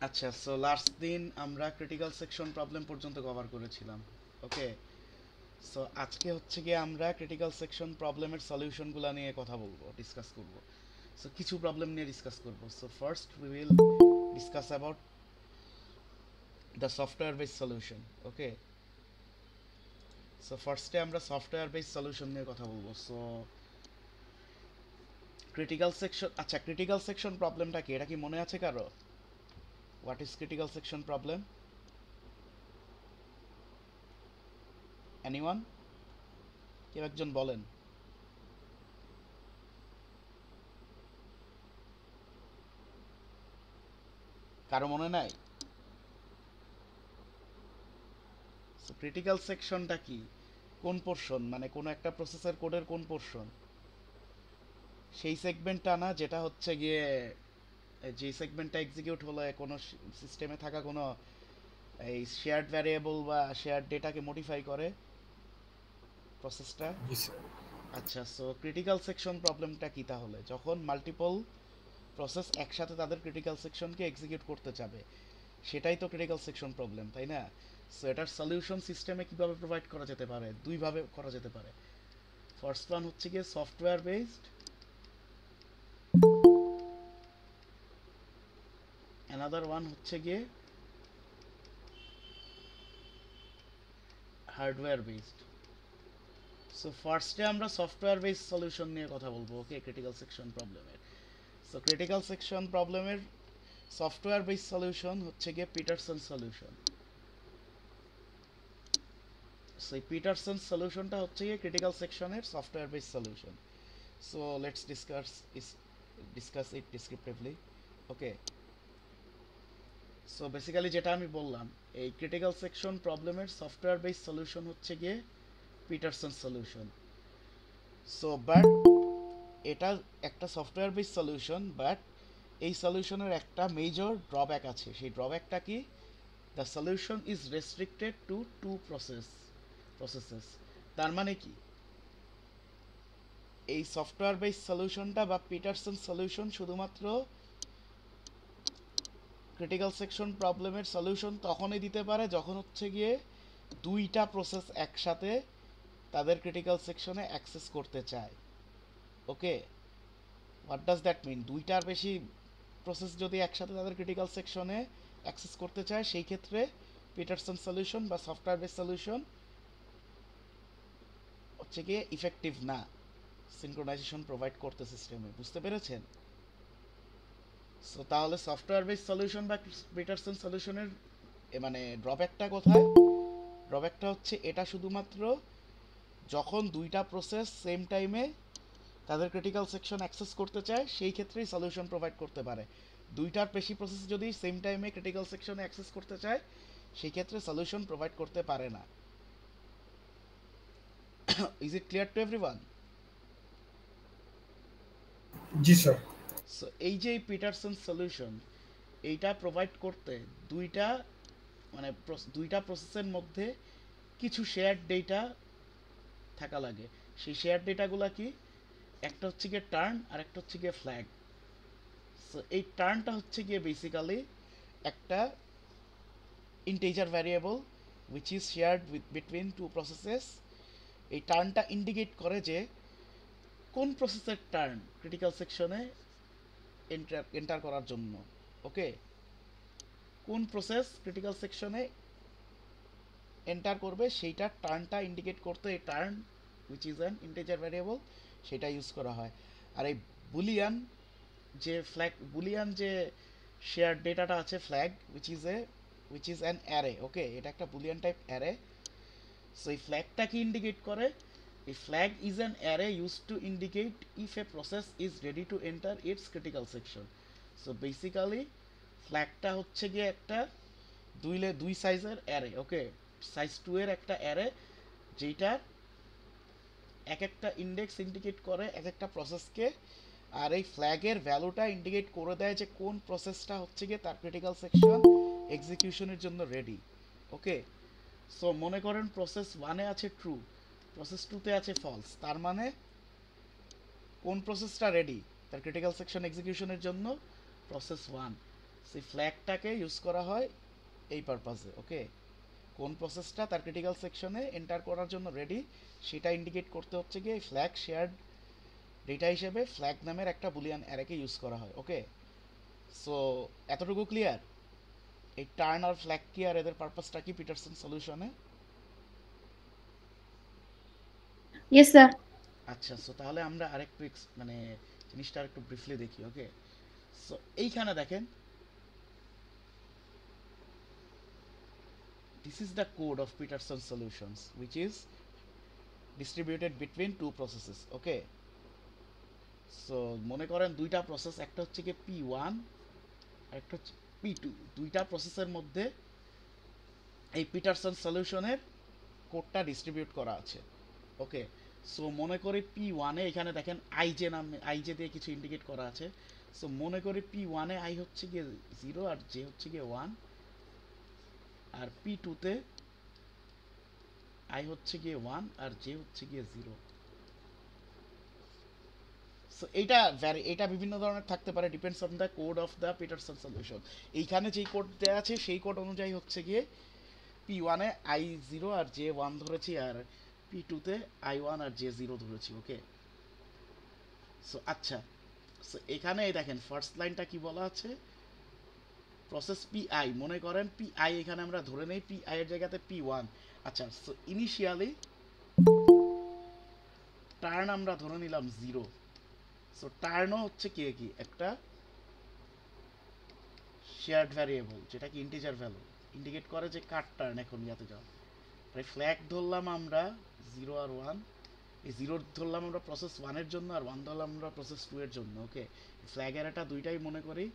আচ্ছা, so last দিন আমরা ক্রিটিক্যাল সেকশন প্রবলেম পর্যন্ত কভার করেছিলাম। ওকে, সো আজকে হচ্ছে গিয়ে আমরা ক্রিটিক্যাল সেকশন প্রবলেমের সলিউশনগুলো নিয়ে কথা বলবো, ডিসকাস করব। সো কিছু প্রবলেম নিয়ে ডিসকাস করব। So first we will discuss about the software base solution. Okay, so ফার্স্টে আমরা সফটওয়্যার বেস সলিউশন নিয়ে কথা বলবো। সো ক্রিটিক্যাল সেকশন, আচ্ছা ক্রিটিক্যাল সেকশন প্রবলেমটা কি, এটা কি মনে আছে কারো? What is critical section problem? Anyone? কেউ একজন বলেন। কারো মনে নাই? সো ক্রিটিক্যাল সেকশনটা কি, কোন পোর্শন, মানে কোনো একটা প্রসেসর কোডের কোন পোর্শন, সেই সেগমেন্টটা না যেটা হচ্ছে গিয়ে যে সেগমেন্টটা এক্সিকিউট হলে কোনো সিস্টেমে থাকা কোনো এই শেয়ার্ড ভ্যারিয়েবল বা শেয়ার্ড ডেটাকে মডিফাই করে প্রসেসটা। জি স্যার। আচ্ছা, সো ক্রিটিক্যাল সেকশন প্রবলেমটা কি তাহলে, যখন মাল্টিপল প্রসেস একসাথে তাদের ক্রিটিক্যাল সেকশনকে এক্সিকিউট করতে চাবে, সেটাই তো ক্রিটিক্যাল সেকশন প্রবলেম, তাই না? সো এটার সলিউশন সিস্টেমে কিভাবে প্রোভাইড করা যেতে পারে, দুইভাবে করা যেতে পারে। ফার্স্ট ওয়ান হচ্ছে গিয়ে সফটওয়্যার বেসড, অ্যানাদার ওয়ান হচ্ছে গিয়ে হার্ডওয়্যার বেসড। সো ফার্স্টে আমরা সফটওয়্যার বেসড সলিউশন নিয়ে কথা বলবো। ওকে, ক্রিটিক্যাল সেকশন প্রবলেমের। সো ক্রিটিক্যাল সেকশন প্রবলেমের সফটওয়্যার বেসড সলিউশন হচ্ছে গিয়ে পিটারসন সলিউশন। সো এই পিটারসন সলিউশনটা হচ্ছে গিয়ে ক্রিটিক্যাল সেকশনের software based solution. So let's discuss it descriptively. Okay, so basically যেটা আমি বললাম, এই ক্রিটিক্যাল সেকশন প্রবলেমের সফটওয়্যার বেসড সলিউশন হচ্ছে গিয়ে পিটারসন সলিউশন। সো বাট এটা একটা সফটওয়্যার বেসড সলিউশন, বাট এই সলিউশনের একটা মেজর ড্রব্যাক আছে। সেই ড্রব্যাকটা কি? The solution is restricted to two processes. তার মানে কি, এই সফটওয়্যার বেসড সলিউশনটা বা পিটারসন সলিউশন শুধুমাত্র ক্রিটিক্যাল সেকশন প্রবলেমের সলিউশন তখনই দিতে পারে যখন হচ্ছে গিয়ে দুইটা প্রসেস একসাথে তাদের ক্রিটিক্যাল সেকশনে অ্যাক্সেস করতে চায়। ওকে, হোয়াট ডাজ দ্যাট মিন? দুইটার বেশি প্রসেস যদি একসাথে তাদের ক্রিটিক্যাল সেকশনে অ্যাক্সেস করতে চায়, সেই ক্ষেত্রে পিটারসন সলিউশন বা সফটওয়্যার বেস সলিউশন হচ্ছে গিয়ে ইফেক্টিভ না সিনক্রোনাইজেশন প্রোভাইড করতে সিস্টেমে। বুঝতে পেরেছেন? সো তাহলে সফটওয়্যার বেস সলিউশন বা পিটারসন সলিউশনের মানে ড্রব্যাকটা কোথায়? ড্রব্যাকটা হচ্ছে এটা শুধুমাত্র যখন দুইটা প্রসেস সেম টাইমে তাদের ক্রিটিক্যাল সেকশন অ্যাক্সেস করতে চায়, সেই ক্ষেত্রেই সলিউশন প্রোভাইড করতে পারে। দুইটার বেশি প্রসেস যদি সেম টাইমে ক্রিটিক্যাল সেকশনে অ্যাক্সেস করতে চায়, সেই ক্ষেত্রে সলিউশন প্রোভাইড করতে পারে না। Is it clear to everyone? G sir. So এই যে পিটারসন সলিউশন, এইটা প্রোভাইড করতে দুইটা মানে দুইটা প্রসেসের মধ্যে কিছু শেয়ার্ড ডেটা থাকা লাগে। সেই শেয়ার ডেটাগুলো কি? একটা হচ্ছে গিয়ে টার্ন আর একটা হচ্ছে গিয়ে ফ্ল্যাগ। সো এই টার্নটা হচ্ছে গিয়ে বেসিক্যালি একটা integer variable which is shared with between two processes। এই টার্নটা ইন্ডিকেট করে যে কোন প্রসেসের টার্ন ক্রিটিক্যাল সেকশনে এন্টার করার জন্য। ওকে, কোন প্রসেস ক্রিটিক্যাল সেকশনে এন্টার করবে সেইটা টার্নটা ইন্ডিকেট করতে এই turn which is an integer variable সেটা ইউজ করা হয়। আর এই বুলিয়ান বুলিয়ান যে শেয়ার ডেটাটা আছে flag which is an array। ওকে, এটা একটা বুলিয়ান টাইপ অ্যারে। সো এই ফ্ল্যাগটা কি ইন্ডিকেট করে? A flag is an array used to indicate if a process is ready to enter its critical section। So basically ফ্ল্যাগটা হচ্ছে গিয়ে একটা দুই সাইজের অ্যারে। ওকে, সাইজ 2 এর একটা অ্যারে, যেটার এক একটা ইন্ডেক্স ইন্ডিকেট করে এক একটা প্রসেসকে। আর এই ফ্ল্যাগের ভ্যালুটা ইন্ডিকেট করে দেয় যে কোন প্রসেসটা হচ্ছে গিয়ে তার ক্রিটিক্যাল সেকশন এক্সিকিউশনের জন্য রেডি। ওকে, সো মনে করেন প্রসেস ওয়ানে আছে ট্রু, প্রসেস টুতে আছে ফলস, তার মানে কোন প্রসেসটা রেডি তার ক্রিটিক্যাল সেকশন এক্সিকিউশনের জন্য? Process one. সেই ফ্ল্যাগটাকে ইউজ করা হয় এই পারপাসে। ওকে, কোন প্রসেসটা তার ক্রিটিক্যাল সেকশনে এন্টার করার জন্য রেডি সেটা ইন্ডিকেট করতে হচ্ছে গিয়ে ফ্ল্যাগ শেয়ার্ড ডেটা হিসেবে ফ্ল্যাগ নামের একটা বুলিয়ান অ্যারেকে ইউজ করা হয়। ওকে, সো এতটুকু ক্লিয়ার? এই টার্ন আর ফ্ল্যাগ কি আর এদের পারপাসটা কি পিটারসন সলিউশনে? Yes, sir. আচ্ছা, সো তাহলে আমরা আরেকটু মানে জিনিসটা আরেকটু ব্রিফলি দেখি। ওকে, সো এইখানে দেখেন, this is the code of Peterson solutions which is distributed between two processes. Okay, so মনে করেন দুইটা প্রসেস, একটা হচ্ছে কি P1 আর একটা হচ্ছে P2, দুইটা প্রসেসের মধ্যে এই পিটারসন সলিউশনের কোডটা ডিস্ট্রিবিউট করা আছে। ওকে, সো মনে করি P1 এ এখানে দেখেন আইজে নামে আইজে দিয়ে কিছু ইন্ডিকেট করা আছে। সো মনে করি P1 এ আই হচ্ছে গিয়ে 0 আর জে হচ্ছে গিয়ে 1, আর P2 তে আই হচ্ছে গিয়ে 1 আর জে হচ্ছে গিয়ে 0। সো এটা বিভিন্ন ধরনের থাকতে পারে, depends on the code of the Pietersen solution. এইখানে যেই কোড দেওয়া আছে সেই কোড অনুযায়ী হচ্ছে গিয়ে P1 A I 0 R J 1 ধরেছি, আর P2 তে আই 1 আর জে 0 ধরেছি। ওকে, সো আচ্ছা, সো এখানে এই দেখেন ফার্স্ট লাইনটা কি বলা আছে, প্রসেস পিআই, মনে করেন পিআই এখানে আমরা ধরে নেই পিআই এর জায়গাতে P1। আচ্ছা, সো ইনিশিয়ালি টার্ন আমরা ধরে নিলাম 0। সো টার্নও হচ্ছে কি কি একটা শেয়ার্ড ভ্যারিয়েবল যেটা কি ইন্টিজার ভ্যালু ইন্ডিকেট করে যে কার টার্ন এখন ইয়াতে যাও। তাই ফ্ল্যাগ ধরলাম আমরা 0 আর 1, এই 0 ধরলাম আমরা প্রসেস 1 এর জন্য আর 1 ধরলাম আমরা প্রসেস 2 এর জন্য। ওকে, ফ্ল্যাগ এরাটা দুইটাই মনে করি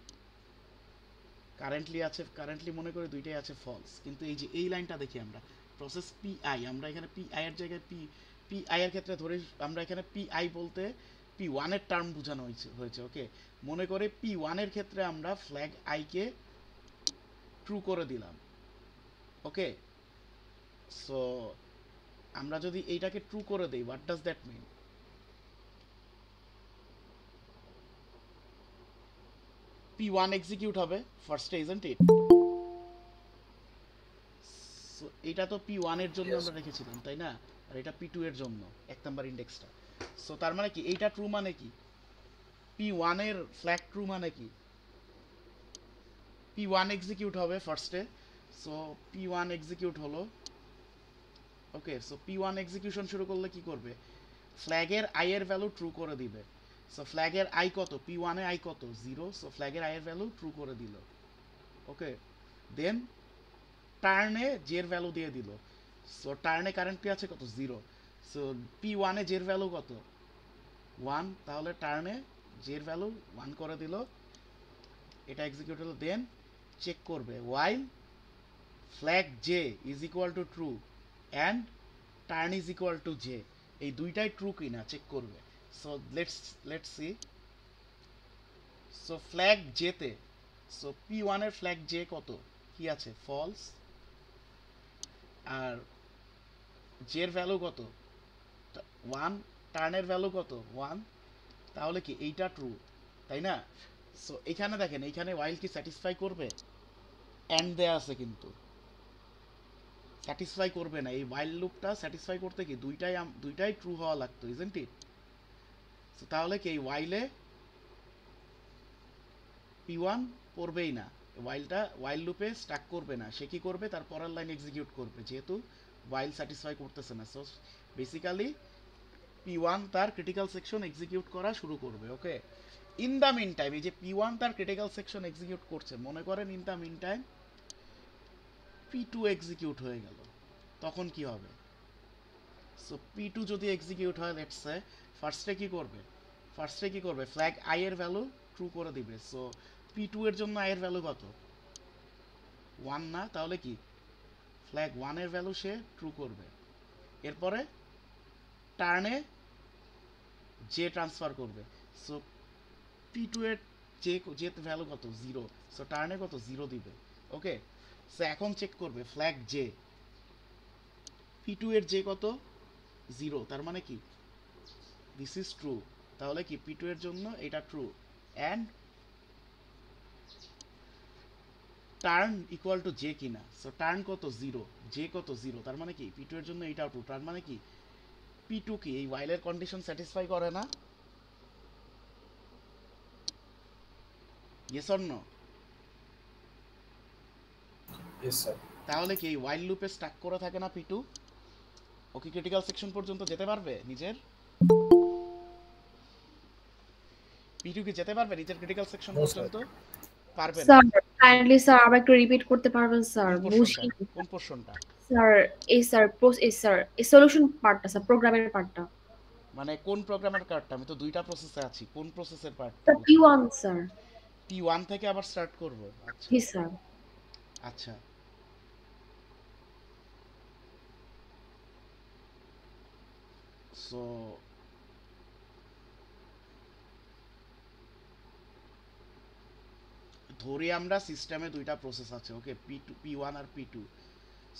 কারেন্টলি মনে করি দুইটাই আছে ফলস, কিন্তু এই যে এই লাইনটা দেখি আমরা প্রসেস পিআই, আমরা এখানে পিআই এর জায়গায় পিআই এর ক্ষেত্রে ধরে আমরা এখানে পিআই বলতে P1 এর টার্ম বোঝানো হয়েছে। ওকে, মনে করে P1 এর ক্ষেত্রে আমরা ফ্ল্যাগ আই কে ট্রু করে দিলাম। ওকে, সো আমরা যদি এইটাকে ট্রু করে দেই, what does that mean? P1 execute হবে ফার্স্টে, ইজন্ট ইট? সো এটা তো P1 এর জন্য Yes. আমরা রেখেছিলাম, তাই না? আর এটা P2 এর জন্য এক নাম্বার ইন্ডেক্সটা। সো তার মানে কি এইটা ট্রু মানে কি? P1 এর ফ্ল্যাগ ট্রু মানে কি? P1 এক্সিকিউট হবে ফার্স্টে। সো P1 এক্সিকিউট হলো। ওকে, সো P1 এক্সিকিউশন শুরু করলে কি করবে? ফ্ল্যাগের আই এর ভ্যালু ট্রু করে দিবে। সো ফ্ল্যাগের আই কত? P1 এ আই কত? 0। সো ফ্ল্যাগের আই এর ভ্যালু ট্রু করে দিল। ওকে, দেন টার্নে জের ভ্যালু দিয়ে দিল। সো টার্নে কারেন্টলি আছে কত? 0। সো P1 এ জের ভ্যালু কত? 1, তাহলে টার্নে জের ভ্যালু 1 করে দিল। এটা এক্সিকিউট হলো, দেন চেক করবে while flag j is equal to true and turn is equal to j, এই দুইটাই ট্রু কিনা চেক করবে। So let's see. So flag J তে, সো P1 এর ফ্ল্যাগ জে কত? কি আছে? ফলস। আর জের ভ্যালু কত? 1। টার্নের ভ্যালু কত? 1। তাহলে কি এইটা ট্রু, তাই না? সো এখানে দেখেন, এইখানে while কি স্যাটিসফাই করবে? এন্ড দেয়া আছে, কিন্তু স্যাটিসফাই করবে না। এই while লুপটা স্যাটিসফাই করতে কি দুইটাই ট্রু হওয়া লাগতো, ইজন্ট ইট? সো তাহলে কি এই while এ P1 পড়বেই না, while লুপে স্টাক করবে না। সে কি করবে? তার পরের লাইন এক্সিকিউট করবে, যেহেতু while স্যাটিসফাই করতেছে না। সো বেসিক্যালি P1 তার ক্রিটিক্যাল সেকশন এক্সিকিউট করা শুরু করবে। ওকে, ইন দ্য মিন টাইম এই যে P1 তার ক্রিটিক্যাল সেকশন এক্সিকিউট করছে, মনে করেন in the mean time P2 execute হয়ে গেল, তখন কি হবে? সো P2 যদি এক্সিকিউট হয়, লেটস সে ফার্স্টে কি করবে? ফ্ল্যাগ আই এর ভ্যালু ট্রু করে দিবে। সো P2 এর জন্য আই এর ভ্যালু কত? 1 না? তাহলে কি ফ্ল্যাগ 1 এর ভ্যালু সে ট্রু করবে। এরপরে টার্নে জে ট্রান্সফার করবে। সো P2 এর জে ভ্যালু কত? 0। সো টার্নে কত? 0 দিবে। ওকে, সো এখন চেক করবে ফ্ল্যাগ জে, P2 এর জে কত? 0। তার মানে কি দিস ইজ ট্রু, তাহলে কি P2 এর জন্য এটা true. And turn equal to J কিনা। সো টার্ন কত 0, জে কত 0, তার মানে কি পি টু এর জন্য এইটাও ট্রু। তার মানে কি পি টু কি এই while এর কন্ডিশন স্যাটিসফাই করে না? Yes or no? Yes, sir. তাহলে কি এই while লুপে স্টাক করে থাকে না পি টু? ও কি ক্রিটিক্যাল সেকশন পর্যন্ত যেতে পারবে নিজের? পি টু কি যেতে পারবে নিজের ক্রিটিক্যাল সেকশন No, sir. পর্যন্ত? পারবে না। স্যার কাইন্ডলি স্যার আবার একটু রিপিট করতে পারবেন স্যার? কোন বুঝি পোর্শনটা? কোন পোর্শনটা? স্যার এই স্যার এই সলিউশন পার্টটা স্যার, প্রোগ্রামের পার্টটা। মানে কোন প্রোগ্রামের কার্ডটা? আমি তো দুইটা প্রসেসে আছি, কোন প্রসেসের পার্টটা? Sir P1 sir. P one থেকে আবার স্টার্ট করব? আচ্ছা জি স্যার। আচ্ছা, সো ধরি আমরা সিস্টেমে দুইটা প্রসেস আছে, ওকে, পি টু, পি ওয়ান আর পি টু।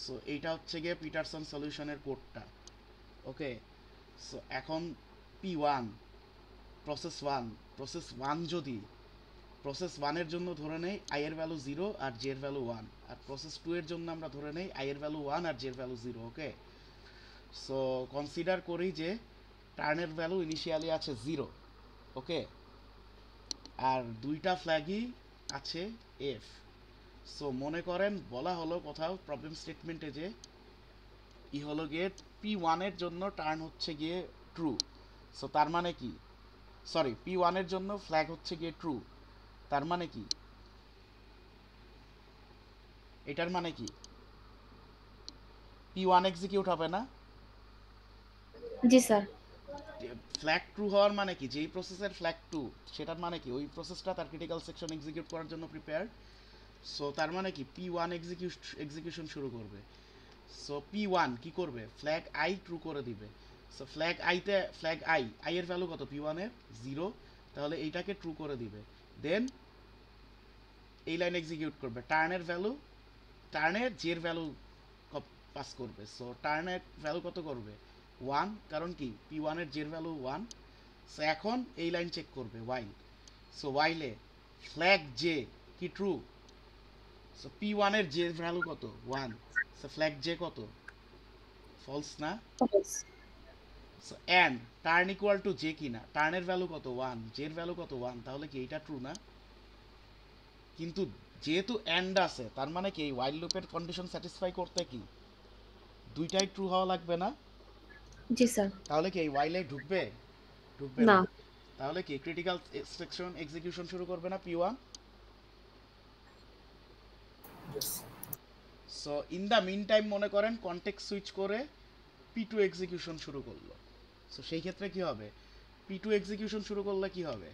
সো এইটা হচ্ছে গিয়ে পিটারসন সলিউশনের কোডটা, ওকে। সো এখন পি ওয়ান, প্রসেস ওয়ান যদি প্রসেস ওয়ানের জন্য ধরে নেই আই এর ভ্যালু 0 আর জে এর ভ্যালু 1, আর প্রসেস টু এর জন্য আমরা ধরে নেই আই এর ভ্যালু 1 আর জে এর ভ্যালু 0, ওকে। সো কনসিডার করি যে টার্নের ভ্যালু ইনিশিয়ালি আছে 0, ওকে, আর দুইটা ফ্ল্যাগই আছে এফ। সো মনে করেন বলা হলো কোথাও প্রবলেম স্টেটমেন্টে যে ই হলো গিয়ে পি ওয়ানের জন্য টার্ন হচ্ছে গিয়ে ট্রু। সো তার মানে কি, সরি, পি ওয়ানের জন্য ফ্ল্যাগ হচ্ছে গিয়ে ট্রু, তার মানে কি, এটার মানে কি পি ওয়ান এক্সিকিউট হবে না। জি স্যার। ফ্ল্যাগ ট্রু হওয়ার মানে কি, যেই প্রসেসের ফ্ল্যাগ ট্রু সেটার মানে কি ওই প্রসেসটা তার ক্রিটিক্যাল সেকশন এক্সিকিউট করার জন্য প্রিপেয়ার্ড। সো তার মানে কি পি ওয়ান এক্সিকিউশন শুরু করবে। সো পি ওয়ান কি করবে, ফ্ল্যাগ আই ট্রু করে দিবে। সো ফ্ল্যাগ আই এর ভ্যালু কত পি ওয়ানের 0, তাহলে এইটাকে ট্রু করে দিবে। দেন এই লাইন এক্সিকিউট করবে, টার্নের জের ভ্যালু পাস করবে। সো টার্নের ভ্যালু কত করবে 1, কারণ কি পি ওয়ানের জের ভ্যালু 1। সো এখন এই লাইন চেক করবে ওয়াইল। সো ওয়াইলে ফ্ল্যাগ জে কি ট্রু, সো পি ওয়ানের জে ভ্যালু কত 1, সো ফ্ল্যাগ জে কত ফলস না। So and turn equal to J কিনা, টার্নের ভ্যালু কত 1, জের ভ্যালু কত 1, তাহলে কি এটা ট্রু না? কিন্তু যেহেতু এন্ড আছে তার মানে কি এই while লুপের কন্ডিশন স্যাটিসফাই করতে কি দুইটাই ট্রু হওয়া লাগবে না? জি স্যার। তাহলে কি এই while এ ঢুকবে? ঢুকবে না। না। তাহলে কি ক্রিটিক্যাল সেকশন এক্সিকিউশন শুরু করবে না P one? Yes, sir. So in the mean time মনে করেন কনটেক্সট সুইচ করে পি টু এক্সিকিউশন শুরু করলো। সো সেই ক্ষেত্রে কি হবে, পি টু এক্সিকিউশন শুরু করলে কি হবে,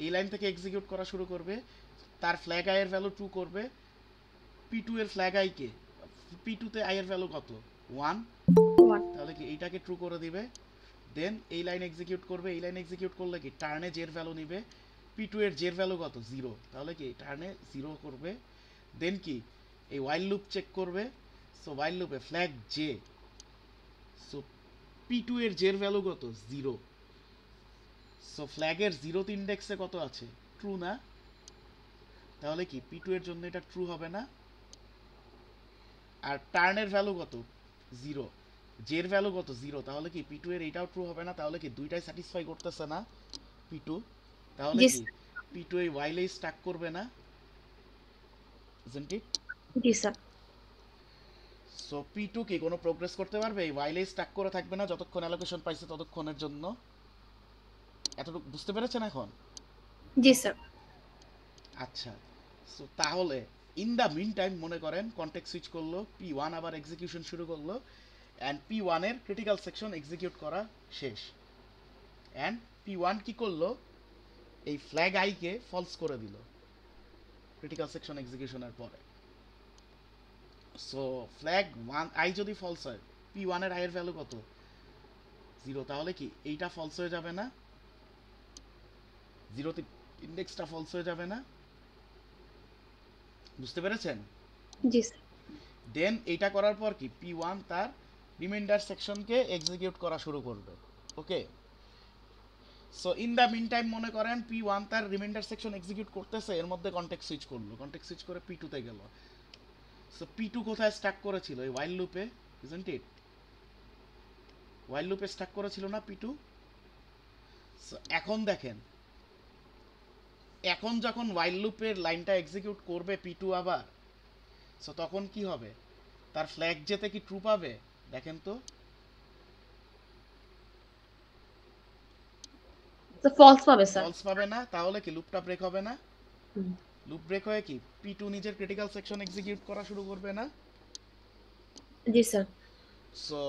এই লাইন থেকে এক্সিকিউট করা শুরু করবে, তার ফ্ল্যাগ আই এর ভ্যালু ট্রু করবে, পি টু এর ফ্ল্যাগ আই কে, পি টু তে আই এর ভ্যালু কত 1, তাহলে কি এইটাকে ট্রু করে দিবে। দেন এই লাইন এক্সিকিউট করবে, এই লাইন এক্সিকিউট করলে কি টার্নে জের ভ্যালু নিবে, পি টু এর জের ভ্যালু কত 0, তাহলে কি টার্নে 0 করবে। দেন কি এই while লুপ চেক করবে। সো while লুপে flag J, so P two এর জের ভ্যালু কত 0, সো ফ্ল্যাগের 0th ইন্ডেক্সে কত আছে ট্রু না, তাহলে কি পি টু এর জন্য এটা ট্রু হবে না। আর টার্নের ভ্যালু কত 0, জের ভ্যালু কত 0, তাহলে কি পি টু এর এটাও ট্রু হবে না। তাহলে কি দুইটাই স্যাটিসফাই করতেছে না পি টু, তাহলে Yes. কি পি টু এই while এ স্টাক করবে না, isn't it? জি স্যার। সো পি টু কি কোনো প্রোগ্রেস করতে পারবে এই while এ স্টাক করে থাকবে না যতক্ষণ অ্যালোকেশন পাইছে ততক্ষণের জন্য। এতটুকু বুঝতে পেরেছেন এখন? জি স্যার। আচ্ছা, সো তাহলে ইন দ্য মিন টাইম মনে করেন কন্টেক্সট সুইচ করলো, পি ওয়ান আবার এক্সিকিউশন শুরু করলো, অ্যান্ড পি ওয়ানের ক্রিটিক্যাল সেকশন এক্সিকিউট করা শেষ। অ্যান্ড পি ওয়ান কি করলো, এই ফ্ল্যাগ আইকে ফলস করে দিল ক্রিটিক্যাল সেকশন এক্সিকিউশনের পরে। সো ফ্ল্যাগ ওয়ান আই যদি ফলস হয়, পি ওয়ানের আই এর ভ্যালু কত 0, তাহলে কি এইটা ফলস হয়ে যাবে না, 0th ইন্ডেক্সটা ফলস হয়ে যাবে না? বুঝতে পেরেছেন? জি স্যার। দেন এইটা করার পর কি পি ওয়ান তার রিমাইন্ডার সেকশনকে এক্সিকিউট করা শুরু করবে, okay. So in the mean time মনে করেন P1 তার রিমাইন্ডার সেকশন এক্সিকিউট করতেছে, এর মধ্যে কনটেক্সট সুইচ করলো, কনটেক্সট সুইচ করে P2 তে গেল। সো P2 কোথায় স্টাক করেছিল? এই while লুপে, ইজন্ট ইট? while লুপে স্টাক করেছিল না P2? সো এখন দেখেন, এখন যখন while লুপের লাইনটা এক্সিকিউট করবে P2 আবার, সো তখন কি হবে? তার ফ্ল্যাগ যেতে কি ট্রু পাবে? দেখেন তো। তো ফলস পাবে স্যার। ফলস পাবে না, তাহলে কি লুপটা ব্রেক হবে না? হুম। লুপ ব্রেক হয়ে কি P2 নিজের ক্রিটিক্যাল সেকশন এক্সিকিউট করা শুরু করবে না? জি স্যার। সো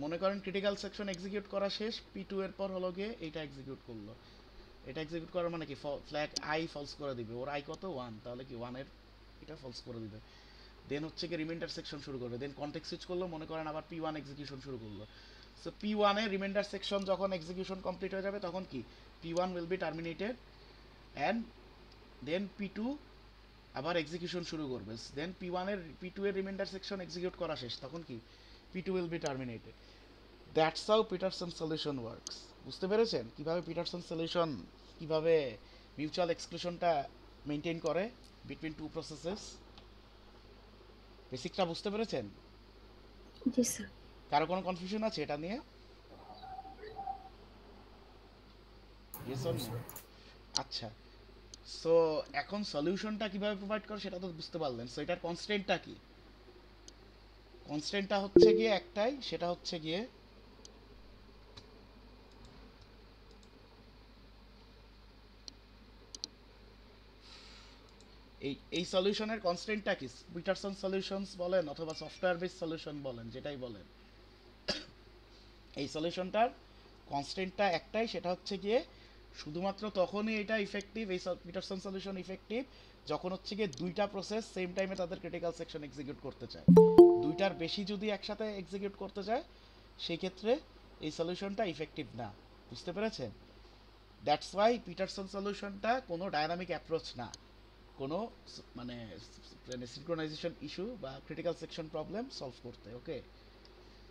মনে করেন ক্রিটিক্যাল সেকশন এক্সিকিউট করা শেষ, P2 এর পর হলো গিয়ে এইটা এক্সিকিউট করলো। এটা এক্সিকিউট করার মানে কি ফ্ল্যাগ I ফলস করে দিবে, ওর I কত 1, তাহলে কি 1 এর এটা ফলস করে দিবে। দেন হচ্ছে কি রিমাইন্ডার সেকশন শুরু করবে, দেন কনটেক্সট সুইচ করলো, মনে করেন আবার P1 এক্সিকিউশন শুরু করলো। সো P1 এর রিমাইন্ডার সেকশন যখন এক্সিকিউশন কমপ্লিট হয়ে যাবে তখন কি P1 will be terminated and then P2 আবার এক্সিকিউশন শুরু করবে। দেন P2 এর রিমাইন্ডার সেকশন এক্সিকিউট করা শেষ, তখন কি P2 will be terminated. That's how Peterson solution works. বুঝতে পেরেছেন কিভাবে পিটারসন সলিউশন, কিভাবে মিউচুয়াল এক্সক্লুশনটা মেইনটেইন করে বিটুইন টু প্রসেসেস? বেসিকটা বুঝতে পেরেছেন? জি স্যার। কারো কোনো কনফিউশন আছে এটা নিয়ে? Yes or no? আচ্ছা, সো এখন সলিউশনটা কিভাবে প্রোভাইড করে সেটা তো বুঝতে পারলেন। সো এটার কনস্ট্যান্টটা কি? কনস্ট্যান্টটা হচ্ছে গিয়ে একটাই, সেটা হচ্ছে গিয়ে এই সলিউশনের কনস্ট্যান্টটা কি? পিটারসন সলিউশনস বলেন অথবা সফটওয়্যার বেস সলিউশন বলেন, যেটাই বলেন, এই সলিউশনটার কনস্ট্যান্টটা একটাই, সেটা হচ্ছে গিয়ে শুধুমাত্র তখনই এটা ইফেক্টিভ, এই পিটারসন সলিউশন ইফেক্টিভ যখন হচ্ছে গিয়ে দুইটা প্রসেস সেম টাইমে তাদের ক্রিটিক্যাল সেকশন এক্সিকিউট করতে চায়। দুইটার বেশি যদি একসাথে এক্সিকিউট করতে চায় সেই ক্ষেত্রে এই সলিউশনটা ইফেক্টিভ না। বুঝতে পেরেছেন? দ্যাটস ওয়াই পিটারসন সলিউশনটা কোনো ডায়নামিক অ্যাপ্রোচ না, কোনো মানে সিনক্রোনাইজেশন ইস্যু বা ক্রিটিক্যাল সেকশন প্রবলেম সলভ করতে। ওকে,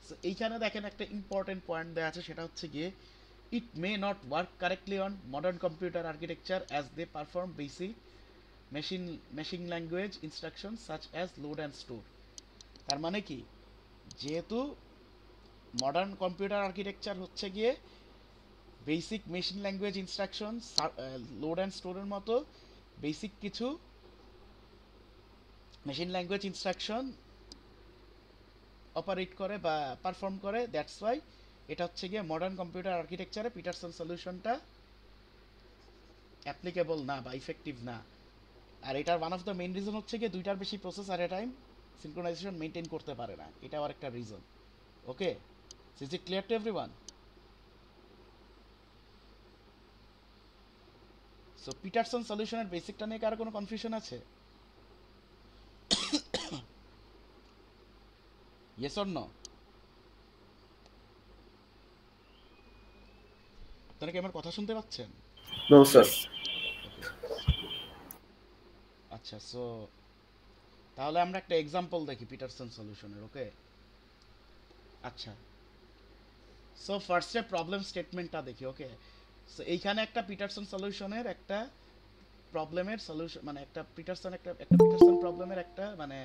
সো এইখানে দেখেন একটা ইম্পর্টেন্ট পয়েন্ট দেওয়া আছে, সেটা হচ্ছে গিয়ে it may not work correctly on modern computer architecture as they perform basic machine language instructions such as load and store। তার মানে কি, যেহেতু মডার্ন কম্পিউটার আর্কিটেকচার হচ্ছে গিয়ে basic machine language instruction, load and স্টোরের মতো বেসিক কিছু machine language instruction operate করে বা পারফর্ম করে, দ্যাটস ওয়াই এটা হচ্ছে গিয়ে মডার্ন কম্পিউটার আর্কিটেকচারে পিটারসন সলিউশনটা অ্যাপ্লিকেবল না বা ইফেক্টিভ না। আর এটার one of the main reason হচ্ছে গিয়ে দুইটার বেশি process at a time synchronisation maintain করতে পারে না, এটাও আরেকটা reason. Okay, is it clear to everyone? So Peterson সলিউশনের বেসিকটা নিয়ে কারো কোনো কনফিউশন আছে? Yes or no? আপনারা কি আমার কথা শুনতে পাচ্ছেন? No, sir. আচ্ছা, সো তাহলে আমরা একটা এক্সাম্পল দেখি পিটারসন সলিউশনের। ওকে, আচ্ছা, সো ফার্স্টে প্রবলেম স্টেটমেন্টটা দেখি। ওকে, সো এইখানে একটা পিটারসন সলিউশনের একটা প্রবলেমের সলিউশন, মানে একটা পিটারসন প্রবলেমের একটা মানে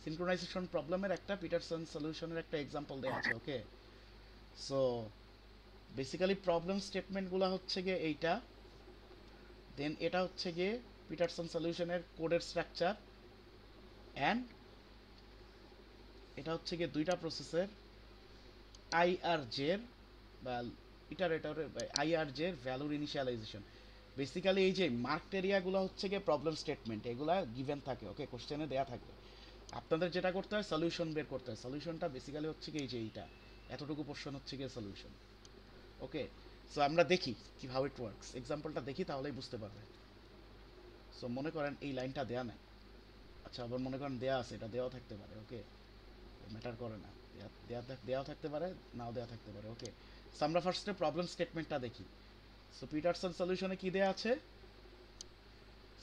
সিনক্রোনাইজেশন প্রবলেমের একটা পিটারসন সলিউশনের একটা এক্সাম্পল দেওয়া আছে। ওকে, সো বেসিক্যালি প্রবলেম স্টেটমেন্টগুলো হচ্ছে গিয়ে এইটা, দেন এটা হচ্ছে গিয়ে পিটারসন সলিউশনের কোডের স্ট্রাকচার, অ্যান্ড এটা হচ্ছে গিয়ে দুইটা প্রসেসের আইআরজের বা ইটারেটরের আইআরজের ভ্যালুর ইনিশিয়ালাইজেশন। বেসিক্যালি এই যে মার্কড এরিয়াগুলো হচ্ছে গিয়ে প্রবলেম স্টেটমেন্ট, এগুলা গিভেন থাকে। ওকে, কোশ্চেনে দেয়া থাকে, আপনাদের যেটা করতে হয় সলিউশন বের করতে হয়। সলিউশনটা বেসিক্যালি হচ্ছে কি এই যে এইটা, এতটুকু পোর্শন হচ্ছে গিয়ে সলিউশন। ওকে, সো আমরা দেখি কি হাউ ইট ওয়ার্কস, এক্সাম্পলটা দেখি তাহলেই বুঝতে পারবে। সো মনে করেন এই লাইনটা দেয়া নাই, আচ্ছা আবার মনে করেন দেয়া আছে, এটা দেওয়া থাকতে পারে। ওকে, ম্যাটার করে না, দেওয়া থাকতে পারে, নাও দেওয়া থাকতে পারে। ওকে, সো আমরা ফার্স্টে প্রবলেম স্টেটমেন্টটা দেখি। সো পিটারসন সলিউশনে কি দেয়া আছে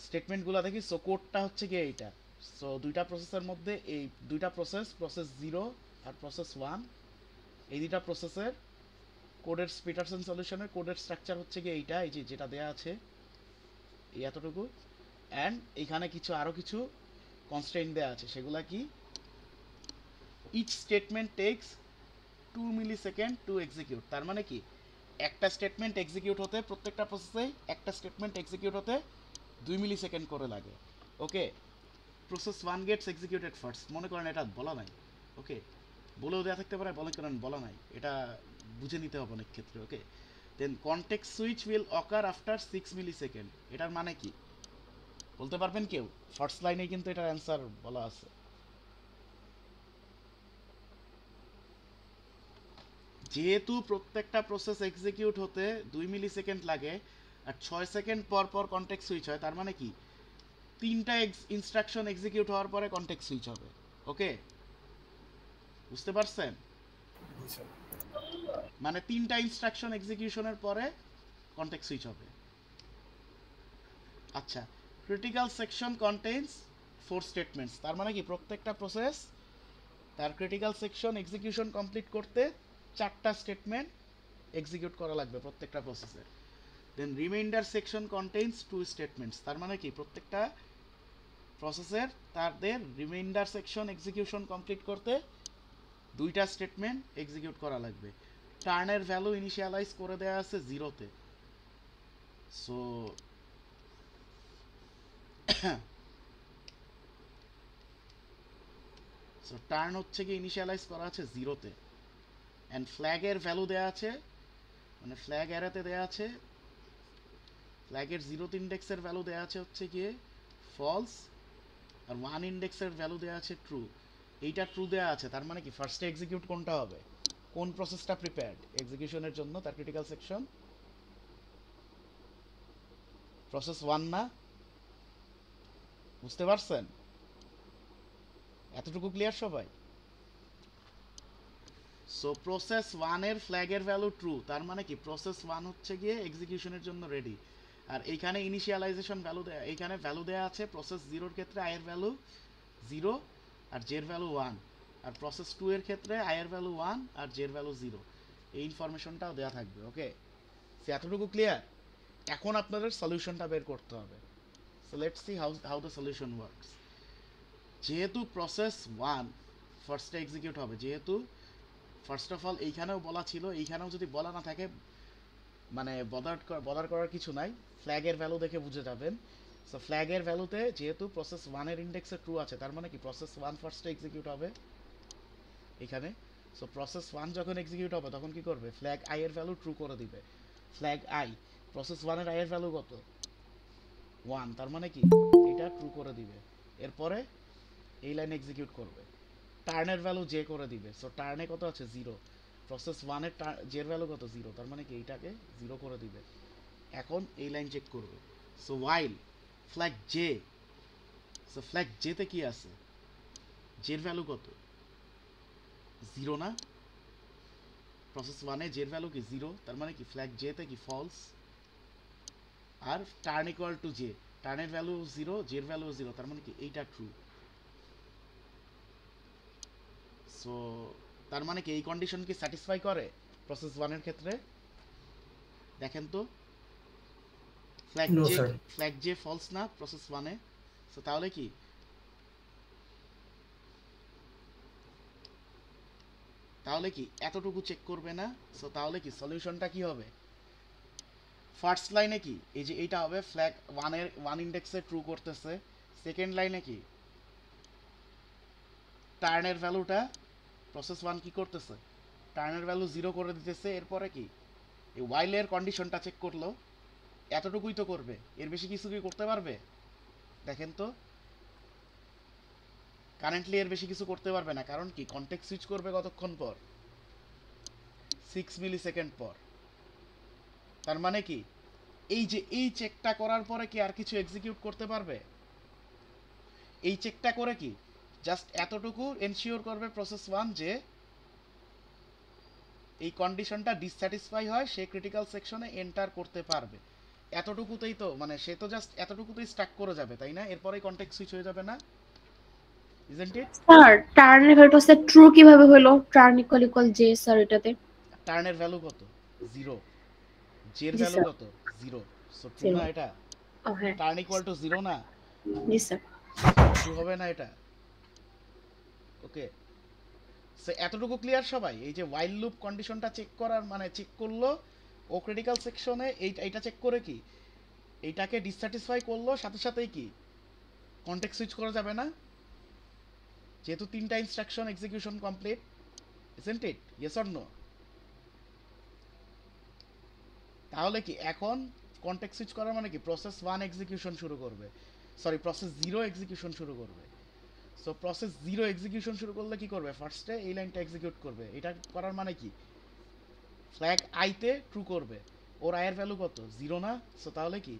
স্টেটমেন্টগুলো দেখি। সো কোডটা হচ্ছে গিয়ে এইটা। সো দুইটা প্রসেসের মধ্যে এই দুইটা প্রসেস 0 আর প্রসেস 1, এই দুইটা প্রসেসের কোডের পিটারসন সলিউশনের কোডের স্ট্রাকচার হচ্ছে কি এইটা, এই যে যেটা দেয়া আছে এই এতটুকু, অ্যান্ড এখানে কিছু আরো কিছু কনস্ট্রেইন দেয়া আছে, সেগুলা কি each statement takes 2 millisecond to execute. তার মানে কি একটা স্টেটমেন্ট এক্সিকিউট হতে প্রত্যেকটা প্রসেসেই একটা স্টেটমেন্ট এক্সিকিউট হতে 2 মিলিসেকেন্ড করে লাগে। ওকে, প্রসেস 1 গেটস এক্সিকিউটেড ফার্স্ট, মনে করেন এটা বলা নাই, ওকে, বলেও দেওয়া থাকতে পারে, মনে করেন বলা নাই, এটা বুঝে নিতে হবে অনেক ক্ষেত্রে। Okay, then context switch will occur after 6 millisecond, এটার মানে কি বলতে পারবেন কেউ? ফার্স্ট লাইনে কিন্তু এটার অ্যান্সার বলা আছে। যেহেতু প্রত্যেকটা প্রসেস এক্সিকিউট হতে 2 মিলিসেকেন্ড লাগে আর 6 সেকেন্ড পর পর কনটেক্সট সুইচ হয়, তার মানে কি তিনটা ইনস্ট্রাকশন এক্সিকিউট হওয়ার পরে কনটেক্সট সুইচ হবে। ওকে, বুঝতে পারছেন? জি স্যার। মানে তিনটা ইনস্ট্রাকশন এক্সিকিউশনের পরে কনটেক্সট সুইচ হবে। আচ্ছা, ক্রিটিক্যাল সেকশন কন্টেইনস 4 স্টেটমেন্টস, তার মানে কি প্রত্যেকটা প্রসেস তার ক্রিটিক্যাল সেকশন এক্সিকিউশন কমপ্লিট করতে 4টা স্টেটমেন্ট এক্সিকিউট করা লাগবে প্রত্যেকটা প্রসেসে। দেন রিমাইন্ডার সেকশন কন্টেইনস 2 স্টেটমেন্টস, তার মানে কি প্রত্যেকটা প্রসেসের তাদের রিমাইন্ডার সেকশন এক্সিকিউশন কমপ্লিট করতে 2টা স্টেটমেন্ট এক্সিকিউট করা লাগবে। টার্নের ভ্যালু ইনিশিয়ালাইজ করে দেওয়া আছে 0-তে, সো টার্ন হচ্ছে কি ইনিশিয়ালাইজ করা আছে 0-তে, অ্যান্ড ফ্ল্যাগের ভ্যালু দেওয়া আছে, মানে ফ্ল্যাগ অ্যারেতে দেওয়া আছে, ফ্ল্যাগের 0th ইন্ডেক্সের ভ্যালু দেওয়া আছে হচ্ছে গিয়ে ফলস, আর 1 ইন্ডেক্সের ভ্যালু দেওয়া আছে ট্রু। এইটা ট্রু দেওয়া আছে, তার মানে কি ফার্স্টে এক্সিকিউট কোনটা হবে, কোন প্রসেসটা প্রিপেয়ার্ড এক্সিকিউশনের জন্য তার ক্রিটিক্যাল সেকশন? প্রসেস 1 না? বুঝতে পারছেন? এতটুকু ক্লিয়ার সবাই? সো প্রসেস 1 এর ফ্ল্যাগের ভ্যালু ট্রু, তার মানে কি প্রসেস 1 হচ্ছে গিয়ে এক্সিকিউশনের জন্য রেডি। আর এইখানে ইনিশিয়ালাইজেশন ভ্যালু দেয়া, এইখানে ভ্যালু দেয়া আছে প্রসেস 0 এর ক্ষেত্রে i এর ভ্যালু 0 আর j এর ভ্যালু 1, আর প্রসেস 2 এর ক্ষেত্রে i এর ভ্যালু 1 আর j এর ভ্যালু 0। এই ইনফরমেশনটাও দেয়া থাকবে। ওকে, সো এতটুকু ক্লিয়ার? এখন আপনাদের সলিউশনটা বের করতে হবে। So let's see how the solution works. যেহেতু প্রসেস 1 ফার্স্টে এক্সিকিউট হবে, যেহেতু ফার্স্ট অফ অল এইখানেও বলা ছিল, এইখানেও যদি বলা না থাকে মানে বদার করার কিছু নাই, ফ্ল্যাগের ভ্যালু দেখে বুঝে যাবেন। সো ফ্ল্যাগের ভ্যালুতে যেহেতু প্রসেস 1 এর ইন্ডেক্সে ট্রু আছে, তার মানে কি প্রসেস 1 ফার্স্টে এক্সিকিউট হবে এখানে। সো প্রসেস 1 যখন এক্সিকিউট হবে তখন কি করবে, ফ্ল্যাগ i এর ভ্যালু ট্রু করে দিবে। ফ্ল্যাগ i, প্রসেস 1 এর i এর ভ্যালু কত? 1, তার মানে কি এটা ট্রু করে দিবে। এরপরে এই লাইন এক্সিকিউট করবে, টার্নের ভ্যালু j করে দিবে। সো টার্নে কত আছে? 0। প্রসেস 1 এর j এর ভ্যালু কত? 0, তার মানে কি এইটাকে 0 করে দিবে। এখন এই লাইন চেক করবে। So while flag j, so flag j তে কি আছে? j এর ভ্যালু কত? 0 না? প্রসেস 1 এ j এর ভ্যালু কি 0, তার মানে কি ফ্ল্যাগ j তে কি ফলস। আর টার্ন ইকুয়াল টু j, টার্নের ভ্যালু 0, j এর ভ্যালু 0, তার মানে কি এইটা ট্রু। সো তার মানে কি এই কন্ডিশন কি স্যাটিসফাই করে প্রসেস 1 এর ক্ষেত্রে? দেখেন তো, ফ্ল্যাগ j ফলস না প্রসেস 1 এ। সো তাহলে কি এতটুকু চেক করবে না? সো তাহলে কি সলিউশনটা কি হবে? ফার্স্ট লাইনে কি এই যে এইটা হবে, ফ্ল্যাগ 1 এর 1 ইন্ডেক্সে ট্রু করতেছে। সেকেন্ড লাইনে কি টার্নের ভ্যালুটা প্রসেস 1 কি করতেছে, টার্নের ভ্যালু 0 করে দিতেছে। এরপরে কি এই while এর কন্ডিশনটা চেক করলো, এতটুকুই তো করবে, এর বেশি কিছু কি করতে পারবে? দেখেন তো, কারেন্টলি এর বেশি কিছু করতে পারবে না, কারণ কি কনটেক্সট সুইচ করবে কতক্ষণ পর? 6 মিলিসেকেন্ড পর। তার মানে কি এই যে এই চেকটা করার পরে কি আর কিছু এক্সিকিউট করতে পারবে? এই চেকটা করে কি জাস্ট এতটুকু এনশিওর করবে প্রসেস 1 যে এই কন্ডিশনটা ডিসস্যাটিসফাই হয়, সে ক্রিটিক্যাল সেকশনে এন্টার করতে পারবে। এতটুকুতেই তো, মানে সে তো জাস্ট এতটুকুতেই স্টাক করে যাবে, তাই না? এরপরেই কনটেক্সট সুইচ হয়ে যাবে না? Isn't it? স্যার টার্নের ভ্যালুটা স্যার ট্রু কিভাবে হলো? টার্ন ইকুয়াল j স্যার এটাতে। টার্নের ভ্যালু কত? জিরো, জের জি ভ্যালু স্যার। কত? জিরো। So true zero. না এটা? ও হ্যাঁ। টার্ন ইকুয়াল টু জিরো না? জি স্যার। ট্রু হবে না এটা? ওকে, সো এতটুকু ক্লিয়ার সবাই? এই যে ওয়াইল লুপ কন্ডিশনটা চেক করার মানে চেক করলো ও ক্রিটিক্যাল সেকশনে, এইটা চেক করে কি এইটাকে ডিসস্যাটিসফাই করলো, সাথে সাথেই কি কনটেক্সট সুইচ করা যাবে না, যেহেতু 3টা instruction execution complete, isn't it? Yes or no? তাহলে কি এখন কনটেক্সট সুইচ করার মানে কি প্রসেস 1 এক্সিকিউশন শুরু করবে, সরি প্রসেস 0 এক্সিকিউশন শুরু করবে। সো প্রসেস 0 এক্সিকিউশন শুরু করলে কি করবে? ফার্স্টে এই লাইনটা এক্সিকিউট করবে। এটা করার মানে কি ফ্ল্যাগ আইতে ট্রু করবে। ওর আয়ের ভ্যালু কত? 0 না? সো তাহলে কি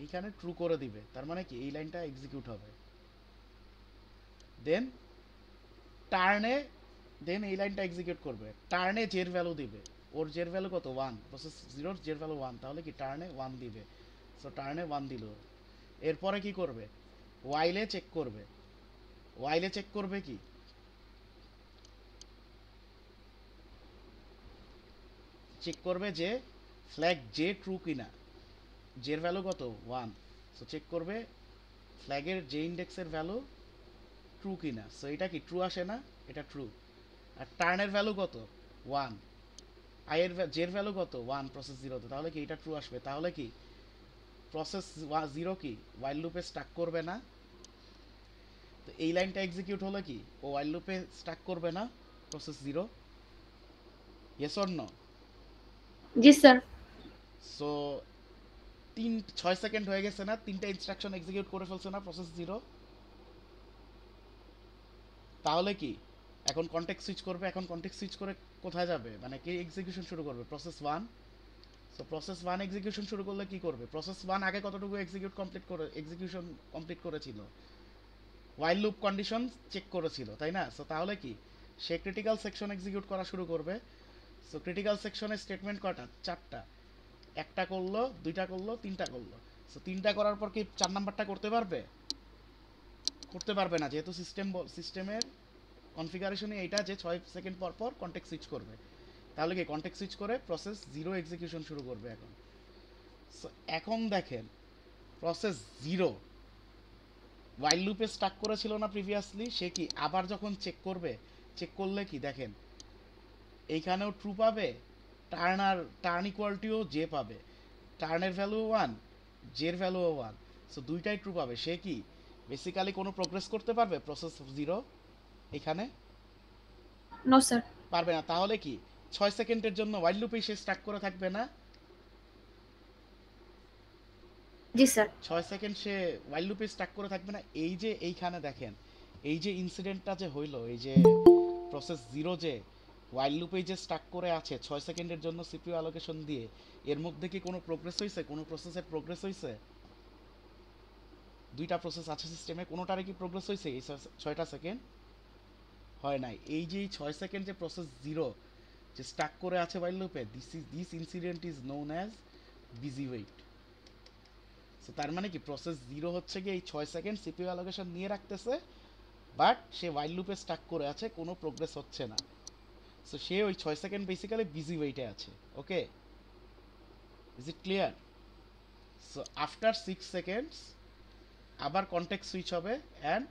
এইখানে ট্রু করে দিবে, তার মানে কি এই লাইনটা এক্সিকিউট হবে। দেন টার্নে, দেন এই লাইনটা এক্সিকিউট করবে, টার্নে জের ভ্যালু দিবে। ওর জের ভ্যালু কত? 1। প্রসেস 0 জের ভ্যালু 1, তাহলে কি টার্নে 1 দিবে। সো টার্নে 1 দিল। এরপরে কি করবে? ওয়াইলে চেক করবে। ওয়াইলে চেক করবে কি চেক করবে যে ফ্ল্যাগ জে ট্রু কিনা। জের ভ্যালু কত? 1। সো চেক করবে ফ্ল্যাগের জে ইন্ডেক্সের ভ্যালু ট্রু কিনা। সো এটা কি ট্রু আসে না? এটা ট্রু। আর টার্নের ভ্যালু কত? 1। আইয়ের জের ভ্যালু কত? 1 প্রসেস 0তে, তাহলে কি এটা ট্রু আসবে। তাহলে কি প্রসেস 0 কি ওয়াইল লুপে স্টাক করবে না। তো এই লাইনটা এক্সিকিউট হলো কি ও ওয়াইল লুপে স্টাক করবে না প্রসেস 0? Yes or no? জি স্যার। সো 6 সেকেন্ড হয়ে গেছে না, 3টা ইনস্ট্রাকশন এক্সিকিউট করে ফেলছে না প্রসেস 0? তাহলে কি এখন কনটেক্সট সুইচ করবে। এখন কনটেক্সট সুইচ করে কোথায় যাবে, মানে কে এক্সিকিউশন শুরু করবে? প্রসেস 1। সো প্রসেস 1 এক্সিকিউশন শুরু করলে কি করবে? প্রসেস 1 আগে কতটুকু এক্সিকিউশন কমপ্লিট করেছিল? ওয়াইল লুপ কন্ডিশন চেক করেছিল, তাই না? সো তাহলে কি সে ক্রিটিক্যাল সেকশন এক্সিকিউট করা শুরু করবে। সো ক্রিটিক্যাল সেকশনের স্টেটমেন্ট কয়টা? 4টা। একটা করলো, দুইটা করলো, 3টা করলো। সো 3টা করার পর কি 4 নাম্বারটা করতে পারবে? করতে পারবে না, যেহেতু সিস্টেমের কনফিগারেশনে এইটা যে 6 সেকেন্ড পর পর কনটেক্সট সুইচ করবে। তাহলে কি কনটেক্সট সুইচ করে প্রসেস 0 এক্সিকিউশন শুরু করবে এখন। সো এখন দেখেন প্রসেস 0 ওয়াইল লুপে স্টাক করেছিল না প্রিভিয়াসলি, সে কি আবার যখন চেক করবে, চেক করলে কি দেখেন এইখানেও ট্রু পাবে, টার্ন ইকুয়ালিটিও জে পাবে, টার্নের ভ্যালু 1, জের ভ্যালুও 1। সো দুইটাই ট্রু পাবে। সে কি বেসিক্যালি কোনো প্রোগ্রেস করতে পারবে প্রসেস 0 এখানে? No sir. পারবে না। তাহলে কি 6 সেকেন্ডের জন্য ওয়াইল লুপেই সে স্টাক করে থাকবে না? জি স্যার। 6 সেকেন্ড সে ওয়াইল লুপে স্টাক করে থাকবে না। এই যে এইখানে দেখেন এই যে ইনসিডেন্টটা যে হইলো, এই যে প্রসেস 0 যে ওয়াইল লুপে যে স্টাক করে আছে 6 সেকেন্ডের জন্য সিপিইউ অ্যালোকেশন দিয়ে, এর মধ্যে কি কোনো প্রোগ্রেস হইছে? কোনো প্রসেসের প্রোগ্রেস হইছে? দুইটা প্রসেস আছে সিস্টেমে, কোনোটারে কি প্রোগ্রেস হইছে এই 6টা সেকেন্ড? হয় নাই। এই যে 6 সেকেন্ড যে প্রসেস 0 যে স্টাক করে আছে ওয়াইল লুপে, this incident is known as busy wait. So তার মানে কি প্রসেস 0 হচ্ছে কি এই 6 সেকেন্ড সিপিইউ অ্যালোকেশন নিয়ে রাখতেছে, বাট সে ওয়াইল লুপে স্টাক করে আছে, কোনো প্রোগ্রেস হচ্ছে না। সো সে ওই 6 সেকেন্ড বেসিক্যালি বিজি ওয়েটে আছে। Okay, is it clear? So after 6 seconds আবার কনটেক্সট সুইচ হবে অ্যান্ড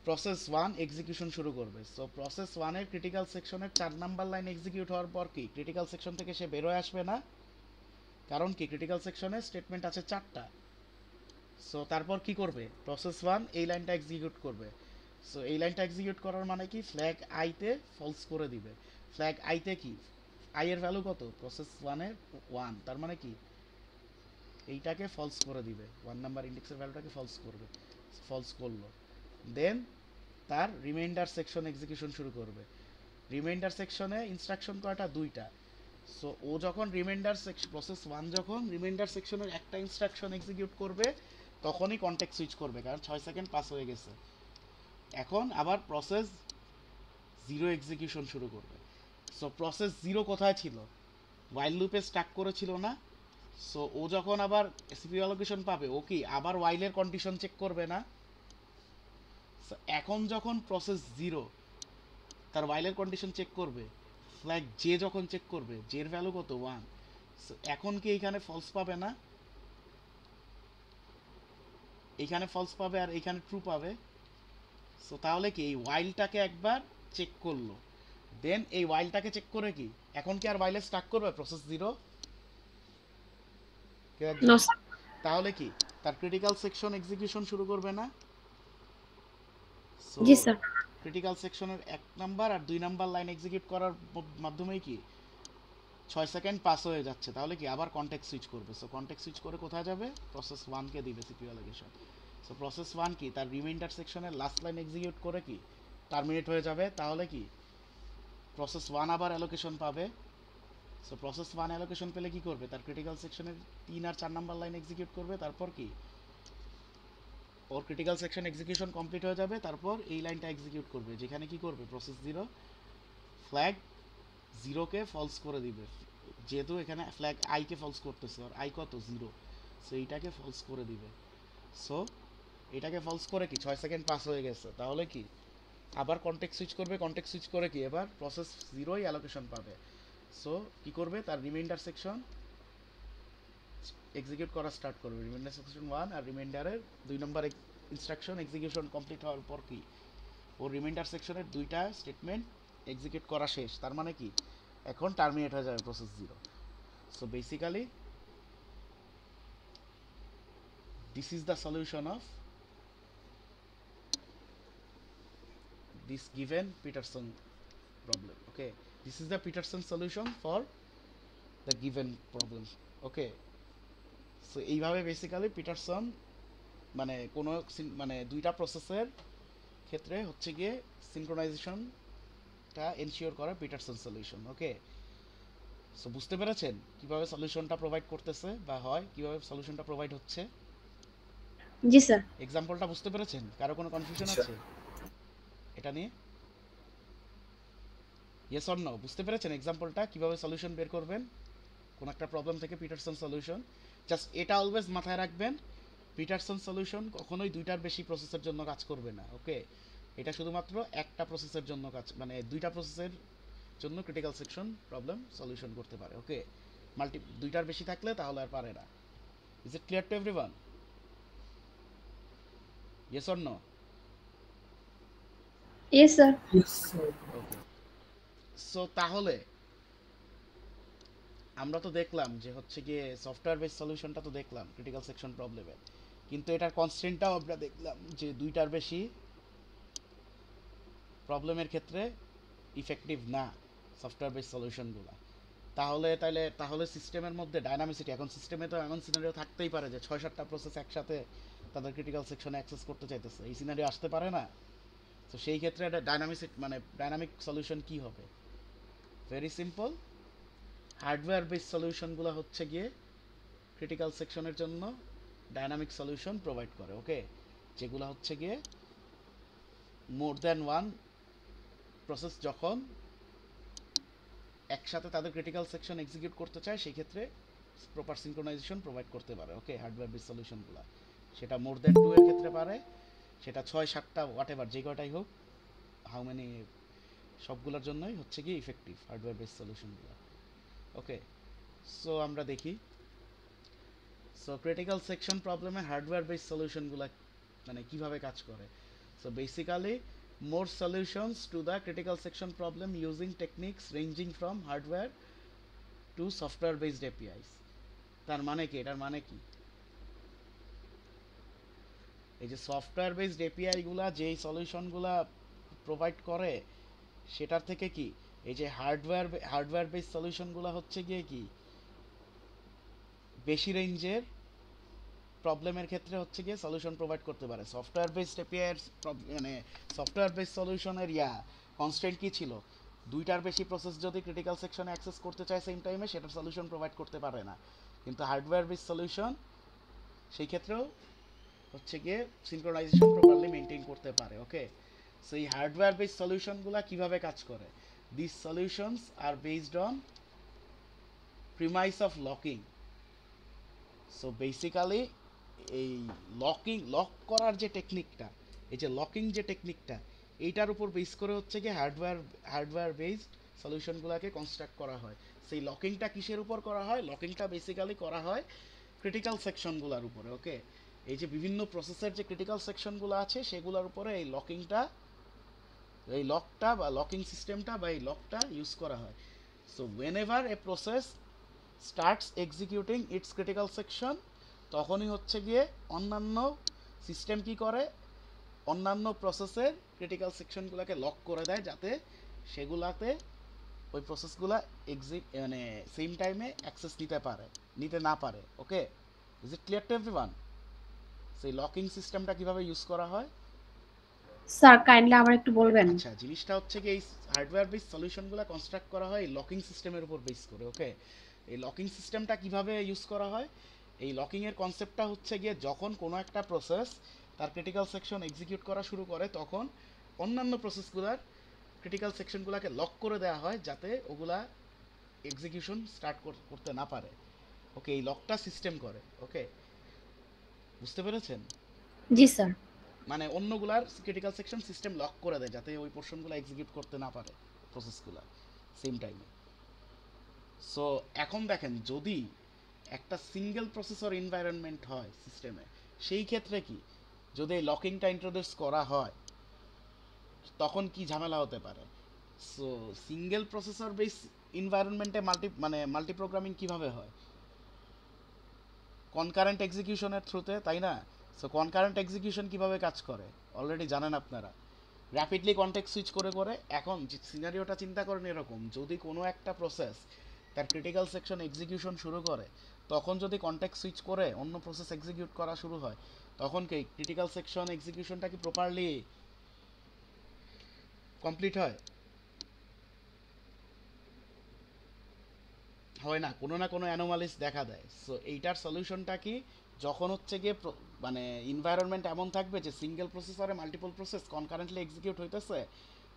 প্রসেস 1 এক্সিকিউশন শুরু করবে। সো প্রসেস 1 এর ক্রিটিক্যাল সেকশনের 4 নাম্বার লাইন এক্সিকিউট হওয়ার পর কি ক্রিটিক্যাল সেকশন থেকে সে বের হয়ে আসবে না, কারণ কি ক্রিটিক্যাল সেকশনে স্টেটমেন্ট আছে 4টা। সো তারপর কি করবে? প্রসেস 1 এই লাইনটা এক্সিকিউট করবে। সো এই লাইনটা এক্সিকিউট করার মানে কি ফ্ল্যাগ আইতে ফলস করে দিবে। ফ্ল্যাগ আইতে কি আই এর ভ্যালু কত? প্রসেস 1 এর 1, তার মানে কি এইটাকে ফলস করে দিবে, 1 নাম্বার ইন্ডেক্সের ভ্যালুটাকে ফলস করবে। ফলস করলো, দেন তার রিমাইন্ডার সেকশন এক্সিকিউশন শুরু করবে। রিমাইন্ডার সেকশনে ইনস্ট্রাকশন কয়টা? 2টা। সো ও যখন রিমাইন্ডার সেকশন প্রসেস 1 যখন রিমাইন্ডার সেকশনের একটা ইনস্ট্রাকশন এক্সিকিউট করবে তখনই কনটেক্সট সুইচ করবে, কারণ 6 সেকেন্ড পাস হয়ে গেছে। এখন আবার প্রসেস 0 এক্সিকিউশন শুরু করবে। সো প্রসেস 0 কোথায় ছিল? ওয়াইল লুপে স্টাক করেছিল না? সো ও যখন আবার সিপিইউ অ্যালোকেশন পাবে, ও কি আবার ওয়াইলের কন্ডিশন চেক করবে না? সো এখন যখন প্রসেস 0 তার ওয়াইলের কন্ডিশন চেক করবে, ফ্ল্যাগ জে যখন চেক করবে জের ভ্যালু কত 1, সো এখন কি এখানে ফলস পাবে না, এইখানে ফলস পাবে আর এইখানে ট্রু পাবে। সো তাহলে কি এই ওয়াইলটাকে একবার চেক করলো, দেন এই ওয়াইলটাকে চেক করে কি এখন কি আর ওয়াইলে স্টার্ট করবে প্রসেস 0? No sir. তাহলে কি তার ক্রিটিক্যাল সেকশন এক্সিকিউশন শুরু করবে না? সো জি স্যার। ক্রিটিক্যাল সেকশনের 1 নাম্বার আর 2 নাম্বার লাইন এক্সিকিউট করার মাধ্যমেই কি 6 সেকেন্ড পাস হয়ে যাচ্ছে, তাহলে কি আবার কনটেক্সট সুইচ করবে। সো কনটেক্সট সুইচ করে কোথায় যাবে, প্রসেস 1 কে দিবে সিপিইউ অ্যালোকেশন। সো প্রসেস 1 কি তার রিমাইন্ডার সেকশনের লাস্ট লাইন এক্সিকিউট করে কি টার্মিনেট হয়ে যাবে, তাহলে কি প্রসেস 1 আবার অ্যালোকেশন পাবে। সো প্রসেস 1 অ্যালোকেশন পেলে কি করবে, তার ক্রিটিক্যাল সেকশনের 3 আর 4 নাম্বার লাইন এক্সিকিউট করবে, তারপর কি ওর ক্রিটিক্যাল সেকশন এক্সিকিউশন কমপ্লিট হয়ে যাবে, তারপর এই লাইনটা এক্সিকিউট করবে যেখানে কি করবে প্রসেস 0 ফ্ল্যাগ 0 কে ফলস করে দিবে, যেহেতু এখানে ফ্ল্যাগ আই কে ফলস করতেছে আর আই কত 0, সো এইটাকে ফলস করে দিবে। সো এটাকে ফলস করে কি 6 সেকেন্ড পাস হয়ে গেছে, তাহলে কি আবার কনটেক্সট সুইচ করবে, কনটেক্সট সুইচ করে কি এবার প্রসেস 0ই অ্যালোকেশন পাবে। সো কি করবে, তার রিমাইন্ডার সেকশন এক্সিকিউট করা স্টার্ট করবে, রিমাইন্ডার সেকশন 1 আর রিমাইন্ডারের 2 নম্বর ইনস্ট্রাকশন এক্সিকিউশন কমপ্লিট হওয়ার পর কি ওর রিমাইন্ডার সেকশনের 2টা স্টেটমেন্ট এক্সিকিউট করা শেষ, তার মানে কি এখন টার্মিনেট হয়ে যাবে process 0। So basically this is the solution of this given Peterson problem. Okay, this is the Peterson solution for the given problem. Okay, so এইভাবে বেসিক্যালি পিটারসন মানে কোনো মানে দুইটা প্রসেসের ক্ষেত্রে হচ্ছে গিয়ে সিনক্রোনাইজেশনটা এনশিওর করা পিটারসন সলিউশন। ওকে, সো বুঝতে পেরেছেন কিভাবে সলিউশনটা প্রোভাইড করতেছে বা হয় কিভাবে সলিউশনটা প্রোভাইড হচ্ছে? জি স্যার। এক্সাম্পলটা বুঝতে পেরেছেন? কারো কোনো কনফিউশন আচ্ছা। আছে এটা নিয়ে? ইয়েস অর নো, বুঝতে পেরেছেন এক্সাম্পলটা কিভাবে সলিউশন বের করবেন কোন একটা প্রবলেম থেকে পিটারসন সলিউশন? জাস্ট এটা অলওয়েজ মাথায় রাখবেন, পিটারসন সলিউশন কখনোই দুইটার বেশি প্রসেসের জন্য কাজ করবে না। ওকে, এটা শুধুমাত্র একটা প্রসেসের জন্য কাজ, মানে দুইটা প্রসেসের জন্য ক্রিটিক্যাল সেকশন প্রবলেম সলিউশন করতে পারে। ওকে, দুইটার বেশি থাকলে তাহলে আর পারে না। Is it clear to everyone? Yes or no? Yes sir. Yes, sir. Okay, so তাহলে আমরা তো দেখলাম যে হচ্ছে গিয়ে সফটওয়্যার বেস সলিউশনটা তো দেখলাম ক্রিটিক্যাল সেকশন প্রবলেমের, কিন্তু এটার কনস্ট্রেন্টটাও আমরা দেখলাম যে দুইটার বেশি প্রবলেমের ক্ষেত্রে ইফেক্টিভ না সফটওয়্যার বেস সলিউশনগুলো। তাহলে সিস্টেমের মধ্যে ডাইনামিসিটি, এখন সিস্টেমে তো এমন সিনারিও থাকতেই পারে যে 6-7টা প্রসেস একসাথে তাদের ক্রিটিক্যাল সেকশনে অ্যাক্সেস করতে চাইতেছে, এই সিনারিও আসতে পারে না? তো সেই ক্ষেত্রে একটা ডাইনামিক সলিউশন কি হবে? ভেরি সিম্পল, হার্ডওয়্যার বেস সলিউশনগুলো হচ্ছে গিয়ে ক্রিটিক্যাল সেকশনের জন্য ডাইনামিক সলিউশন প্রোভাইড করে। ওকে, যেগুলো হচ্ছে গিয়ে মোর দ্যান ওয়ান প্রসেস যখন একসাথে তাদের ক্রিটিক্যাল সেকশন এক্সিকিউট করতে চায় সেই ক্ষেত্রে প্রপার সিনক্রোনাইজেশন প্রোভাইড করতে পারে। ওকে, হার্ডওয়্যার বেস সলিউশনগুলো সেটা মোর দ্যান 2 এর ক্ষেত্রে পারে, সেটা 6-7টা হোয়াট এভার যে কটাই হোক, হাউ মেনি, সবগুলোর জন্যই হচ্ছে গিয়ে ইফেক্টিভ হার্ডওয়্যার বেস সলিউশনগুলো। ওকে, সো আমরা দেখি, সো ক্রিটিক্যাল সেকশন প্রবলেমে হার্ডওয়্যার বেস সলিউশনগুলো মানে কিভাবে কাজ করে। So basically more solutions to the critical section problem using techniques ranging from hardware to software based APIs. তার মানে কি, এটার মানে কি, এই যে সফটওয়্যার বেসড এপিআই গুলা যেই সলিউশনগুলা প্রোভাইড করে সেটার থেকে কি এই যে হার্ডওয়্যার বেসড সলিউশনগুলা হচ্ছে গিয়ে কি বেশি রেঞ্জের প্রবলেমের ক্ষেত্রে হচ্ছে গিয়ে সলিউশন প্রোভাইড করতে পারে। সফটওয়্যার বেসড এপিআই এর মানে সফটওয়্যার বেসড সলিউশনের কনস্ট্যান্ট কি ছিল, দুইটার বেশি প্রসেস যদি ক্রিটিক্যাল সেকশনে অ্যাক্সেস করতে চায় সেম টাইমে সেটার সলিউশন প্রোভাইড করতে পারে না। কিন্তু হার্ডওয়্যার বেসড সলিউশন সেই ক্ষেত্রেও হচ্ছে গিয়ে সিনক্রোনাইজেশন প্রপারলি মেইনটেইন করতে পারে। ওকে, সো এই হার্ডওয়্যার বেসড সলিউশনগুলো কিভাবে কাজ করে, this solutions are based on premise of locking. So basically এই লক করার যে টেকনিকটা, এই যে লকিং যে টেকনিকটা, এইটার উপর বেস করে হচ্ছে গিয়ে হার্ডওয়্যার বেসড সলিউশনগুলোকে কনস্ট্রাক্ট করা হয়। সেই লকিংটা কিসের উপর করা হয়? লকিংটা বেসিক্যালি করা হয় ক্রিটিক্যাল সেকশনগুলোর উপরে। ওকে, এই যে বিভিন্ন প্রসেসের যে ক্রিটিক্যাল সেকশনগুলো আছে সেগুলোর উপরে এই লকটা বা লকিং সিস্টেমটা বা এই লকটা ইউজ করা হয়। So whenever a process starts executing its critical section, তখনই হচ্ছে গিয়ে অন্যান্য সিস্টেম কি করে, অন্যান্য প্রসেসের ক্রিটিক্যাল সেকশনগুলোকে লক করে দেয় যাতে সেগুলাতে ওই প্রসেসগুলা মানে সেম টাইমে অ্যাক্সেস নিতে না পারে। Okay, is it clear to everyone? সেই লকিং সিস্টেমটা কিভাবে ইউজ করা হয়? স্যার কাইন্ডলি আমার একটু বলবেন। আচ্ছা, জিনিসটা হচ্ছে কি এই হার্ডওয়্যার বেস সলিউশনগুলো কনস্ট্রাক্ট করা হয় লকিং সিস্টেমের উপর বেস করে। ওকে, এই লকিং সিস্টেমটা কিভাবে ইউজ করা হয়? এই লকিং এর কনসেপ্টটা হচ্ছে গিয়ে যখন কোনো একটা প্রসেস তার ক্রিটিক্যাল সেকশন এক্সিকিউট করা শুরু করে তখন অন্যান্য প্রসেসগুলোর ক্রিটিক্যাল সেকশনগুলোকে লক করে দেওয়া হয় যাতে ওগুলা এক্সিকিউশন স্টার্ট করতে না পারে। ওকে, এই লকটা সিস্টেম করে। ওকে, বুঝতে পেরেছেন? জি স্যার। মানে অন্যগুলার ক্রিটিক্যাল সেকশন সিস্টেম লক করে দেয় যাতে ওই পোর্শনগুলো এক্সিকিউট করতে না পারে প্রসেসগুলো সেম টাইমে। সো এখন দেখেন, যদি একটা সিঙ্গেল প্রসেসর এনভায়রনমেন্ট হয় সিস্টেমে, সেই ক্ষেত্রে কি যদি এই লকিংটা ইন্ট্রোডিউস করা হয় তখন কি ঝামেলা হতে পারে? সো সিঙ্গেল প্রসেসর বেস এনভায়রনমেন্টে মাল্টি প্রোগ্রামিং কিভাবে হয়? কনকারেন্ট এক্সিকিউশনের থ্রুতে, তাই না? সো কনকারেন্ট এক্সিকিউশন কিভাবে কাজ করে অলরেডি জানেন আপনারা। র্যাপিডলি কনটেক্সট সুইচ করে করে। এখন যে সিনারিওটা চিন্তা করেন এরকম, যদি কোনো একটা প্রসেস তার ক্রিটিক্যাল সেকশন এক্সিকিউশন শুরু করে, তখন যদি কনটেক্সট সুইচ করে অন্য প্রসেস এক্সিকিউট করা শুরু হয়, তখন কি ক্রিটিক্যাল সেকশন এক্সিকিউশনটা কি প্রপারলি কমপ্লিট হয়? হয় না, কোনো না কোনো অ্যানোমালিস দেখা দেয়। সো এইটার সলিউশনটা কি? যখন হচ্ছে গিয়ে মানে এনভায়রনমেন্ট এমন থাকবে যে সিঙ্গেল প্রসেসরে মাল্টিপল প্রসেস কনকারেন্টলি এক্সিকিউট হইতেছে,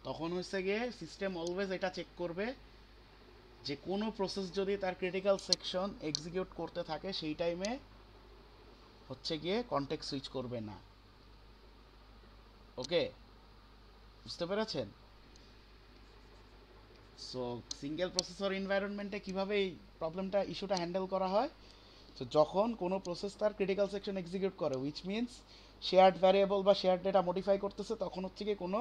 তখন হচ্ছে গিয়ে সিস্টেম অলওয়েজ এটা চেক করবে যে কোনো প্রসেস যদি তার ক্রিটিক্যাল সেকশন এক্সিকিউট করতে থাকে সেই টাইমে হচ্ছে গিয়ে কনটেক্সট সুইচ করবে না। ওকে, বুঝতে পেরেছেন? সো সিঙ্গেল প্রসেসর এনভায়রনমেন্টে কিভাবে এই প্রবলেমটা ইস্যুটা হ্যান্ডেল করা হয়? তো যখন কোনো প্রসেস তার ক্রিটিক্যাল সেকশন এক্সিকিউট করে, উইচ মিনস শেয়ার্ড ভ্যারিয়েবল বা শেয়ার্ড ডেটা মডিফাই করতেছে, তখন হচ্ছে কি কোনো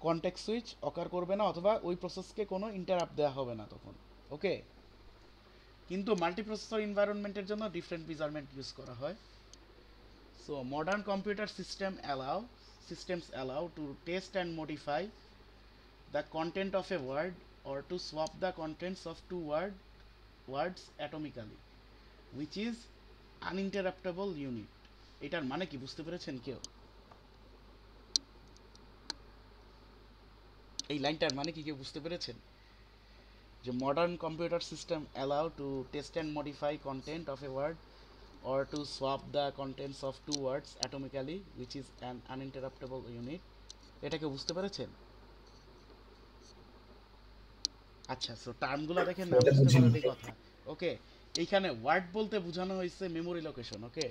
কনটেক্সট সুইচ অকার করবে না অথবা ওই প্রসেসকে কোনো ইন্টারাপ্ট দেওয়া হবে না তখন। ওকে, কিন্তু মাল্টিপ্রসেসর এনভায়রনমেন্টের জন্য ডিফারেন্ট মেজারমেন্ট ইউজ করা হয়। So modern computer systems allow to test and modify the content of a word or to swap the contents of words atomically, which is uninterruptible unit. এটার মানে কি বুঝতে পেরেছেন কেউ? এই লাইনটার মানে কি কেউ বুঝতে পেরেছেন? যে modern computer system allow to test and modify content of a word or to swap the contents of two words atomically, which is an uninterruptible unit. এটাকে বুঝতে পেরেছেন? আচ্ছা, সো টার্মগুলো দেখেন না বুঝতে পারলেই কথা। ওকে, এইখানে ওয়ার্ড বলতে বোঝানো হয়েছে মেমোরি লোকেশন। ওকে,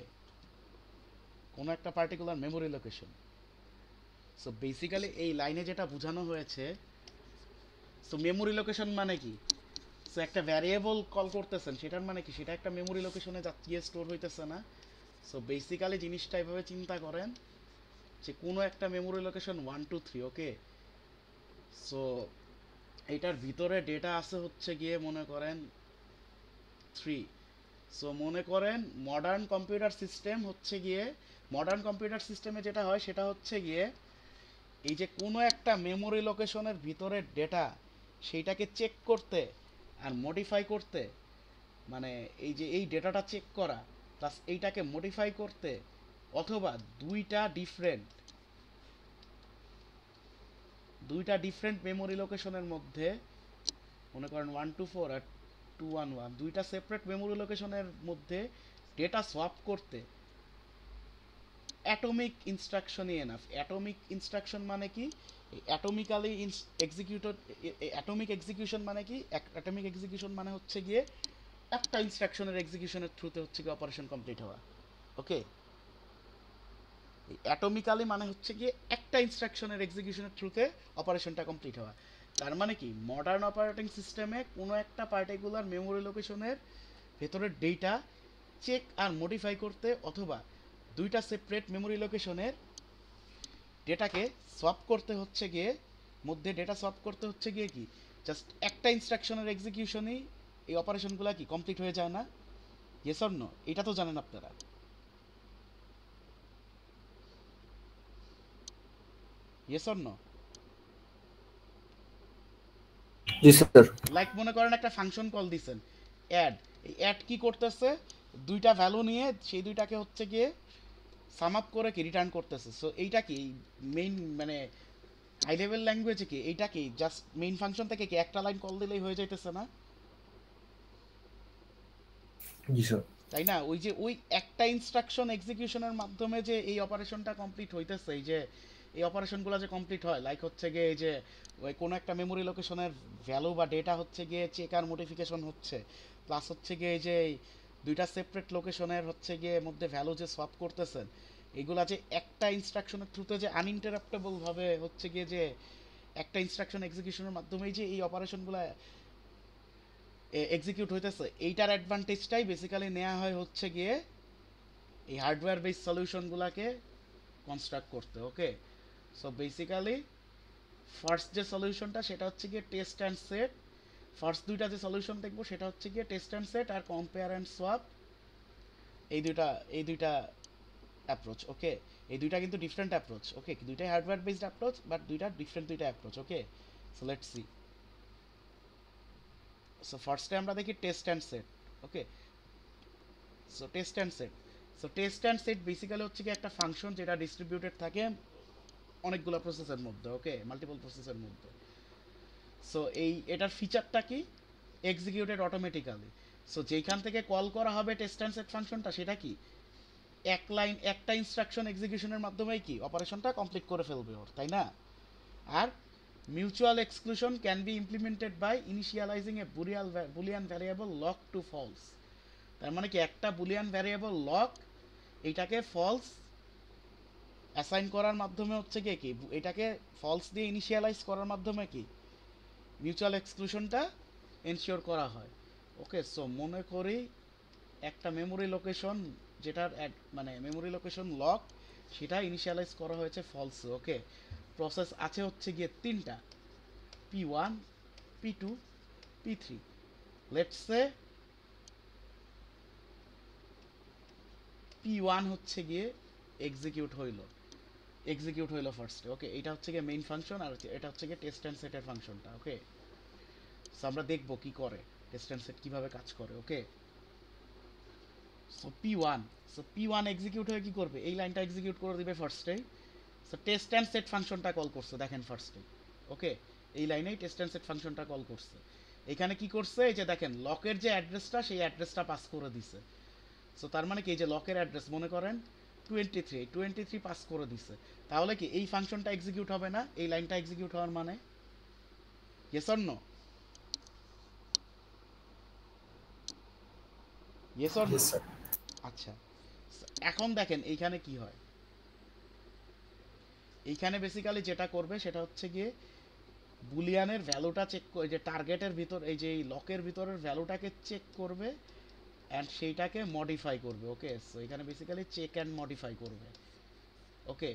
কোনো একটা particular memory location. So basically এই লাইনে যেটা বোঝানো হয়েছে, সো মেমোরি লোকেশন মানে কি? সো একটা ভ্যারিয়েবল কল করতেছেন, সেটার মানে কি? সেটা একটা মেমোরি লোকেশনে যাচ্ছে, স্টোর হইতেছে না? সো বেসিক্যালি জিনিসটা এভাবে চিন্তা করেন যে কোনো একটা মেমোরি লোকেশন 1 2 3। ওকে, সো এইটার ভিতরে ডেটা আছে হচ্ছে গিয়ে মনে করেন 3। সো মনে করেন মডার্ন কম্পিউটার সিস্টেমে যেটা হয় সেটা হচ্ছে গিয়ে এই যে কোনো একটা মেমোরি লোকেশনের ভিতরের ডেটা সেইটাকে চেক করতে আর মডিফাই করতে, মানে এই যে এই ডেটাটা চেক করা প্লাস এইটাকে মডিফাই করতে, অথবা দুইটা ডিফারেন্ট মেমোরি লোকেশনের মধ্যে মনে করেন 124 আর 211 দুইটা সেপারেট মেমোরি লোকেশনের মধ্যে ডেটা সোয়াপ করতে অ্যাটমিক ইনস্ট্রাকশনই এনাফ। অ্যাটমিক ইনস্ট্রাকশন মানে কি? অ্যাটমিক্যালি এক্সিকিউটেড। অ্যাটমিক এক্সিকিউশন মানে কি? অ্যাটমিক এক্সিকিউশন মানে হচ্ছে গিয়ে একটা ইনস্ট্রাকশনের এক্সিকিউশনের থ্রুতে হচ্ছে গিয়ে অপারেশন কমপ্লিট হওয়া। ওকে, অ্যাটমিক্যালি মানে হচ্ছে গিয়ে একটা ইনস্ট্রাকশনের এক্সিকিউশনের থ্রুতে অপারেশনটা কমপ্লিট হওয়া। তার মানে কি মডার্ন অপারেটিং সিস্টেমে কোনো একটা পার্টিকুলার মেমোরি লোকেশনের ভেতরের ডেটা চেক আর মডিফাই করতে, অথবা দুইটা সেপারেট মেমোরি লোকেশনের ডেটাকে সোয়াপ করতে হচ্ছে গিয়ে, মধ্যে ডেটা সোয়াপ করতে হচ্ছে গিয়ে কি জাস্ট একটা ইনস্ট্রাকশনের এক্সিকিউশনই এই অপারেশনগুলো কি কমপ্লিট হয়ে যায় না? Yes or no? এটা তো জানেন আপনারা। Yes or no? জি স্যার। লাইক মনে করেন একটা ফাংশন কল দিছেন অ্যাড, এই অ্যাড কি করতেছে, দুইটা ভ্যালু নিয়ে সেই দুইটাকে হচ্ছে গিয়ে সাম আপ করে কি রিটার্ন করতেছে। সো এইটা কি মেইন মানে হাই লেভেল ল্যাঙ্গুয়েজে কি এইটা কি জাস্ট মেইন ফাংশন থেকে কি একটা লাইন কল দিলেই হয়ে যাইতেছে না? জি স্যার। তাই না? ওই যে ওই একটা ইনস্ট্রাকশন এক্সিকিউশনের মাধ্যমে যে এই অপারেশনটা কমপ্লিট হইতেছে, এই যে এই অপারেশনগুলো যে কমপ্লিট হয়, লাইক হচ্ছে গিয়ে এই যে ওই কোনো একটা মেমোরি লোকেশনের ভ্যালু বা ডেটা হচ্ছে গিয়ে চেক আর মডিফিকেশন হচ্ছে, প্লাস হচ্ছে গিয়ে এই যে এই দুইটা সেপারেট লোকেশনের হচ্ছে গিয়ে মধ্যে ভ্যালু যে সোয়াপ করতেছেন, এগুলা যে একটা ইনস্ট্রাকশনের থ্রুতে যে আনইন্টারাপ্টেবল ভাবে হচ্ছে গিয়ে যে একটা ইনস্ট্রাকশন এক্সিকিউশনের মাধ্যমেই যে এই অপারেশনগুলো এক্সিকিউট হইতেছে, এইটার অ্যাডভান্টেজটাই বেসিক্যালি নেওয়া হয় হচ্ছে গিয়ে এই হার্ডওয়্যার বেস সলিউশনগুলোকে কনস্ট্রাক্ট করতে। ওকে, সো বেসিক্যালি ফার্স্ট যে সলিউশনটা সেটা হচ্ছে গিয়ে টেস্ট অ্যান্ড সেট। ফার্স্ট দুইটা যে সলিউশন দেখবো সেটা হচ্ছে গিয়ে টেস্ট অ্যান্ড সেট আর কম্পেয়ার অ্যান্ড সোয়াপ, এই দুইটা অ্যাপ্রোচ। ওকে, এই দুইটা কিন্তু ডিফারেন্ট অ্যাপ্রোচ। ওকে, দুইটাই হার্ডওয়্যার বেসড অ্যাপ্রোচ, বাট দুইটা ডিফারেন্ট দুইটা approach. Okay, so let's see. So ফার্স্টে আমরা দেখি test and set. Okay, so test and set. So test and set basically হচ্ছে কি একটা ফাংশন যেটা ডিস্ট্রিবিউটেড থাকে অনেকগুলো প্রসেসের মধ্যে। ওকে, মাল্টিপল প্রসেসের মধ্যে। সো এটার ফিচারটা কি? Executed automatically. সো যেখান থেকে কল করা হবে টেস্ট অ্যান্ড সেট ফাংশনটা, সেটা কি এক লাইন একটা ইনস্ট্রাকশন এক্সিকিউশনের মাধ্যমেই কি অপারেশনটা কমপ্লিট করে ফেলবে ওর, তাই না? আর mutual exclusion can be implemented by initializing a boolean variable lock to false. তার মানে কি একটা বুলিয়ান ভ্যারিয়েবল লক, এটাকে ফলস অ্যাসাইন করার মাধ্যমে হচ্ছে গিয়ে কি এটাকে ফলস দিয়ে ইনিশিয়ালাইজ করার মাধ্যমে কি মিউচুয়াল এক্সক্লুশনটা এনশিওর করা হয়। ওকে, সো মনে করি একটা মেমোরি লোকেশন যেটার মানে মেমোরি লোকেশন লক, সেটা ইনিশিয়ালাইজ করা হয়েছে ফলস। ওকে, প্রসেস আছে হচ্ছে গিয়ে তিনটা, P1, P2, P3। Let's say P1 হচ্ছে গিয়ে এক্সিকিউট হইলো ফার্স্টে। ওকে, এটা হচ্ছে গিয়ে মেইন ফাংশন, আর এটা হচ্ছে গিয়ে টেস্ট অ্যান্ড সেটের ফাংশনটা। ওকে, সো আমরা দেখবো কি করে টেস্ট অ্যান্ড সেট কিভাবে কাজ করে। Okay, so P1, so P1 execute হয়ে কি করবে, এই লাইনটা এক্সিকিউট করে দিবে ফার্স্টে। সো টেস্ট অ্যান্ড সেট ফাংশনটা কল করছে, দেখেন ফার্স্টে। ওকে, এই লাইনেই টেস্ট অ্যান্ড সেট ফাংশনটা কল করছে। এখানে কি করছে, এই যে দেখেন লকের যে অ্যাড্রেসটা, সেই অ্যাড্রেসটা পাস করে দিছে। সো তার মানে কি এই যে লকের অ্যাড্রেস মনে করেন 23 পাস করে দিছে, তাহলে কি এই ফাংশনটা এক্সিকিউট হবে না, এই লাইনটা এক্সিকিউট হওয়ার মানে? Yes or no? Yes or no? Yes sir. আচ্ছা, এখন দেখেন এইখানে কি হয়। এইখানে বেসিক্যালি যেটা করবে সেটা হচ্ছে গিয়ে বুলিয়ানের ভ্যালুটা চেক করে, যে টার্গেটের ভিতর এই যে এই লকের ভিতরের ভ্যালুটাকে চেক করবে অ্যান্ড সেইটাকে মডিফাই করবে। ওকে, সো এখানে বেসিক্যালি চেক অ্যান্ড মডিফাই করবে। ওকে,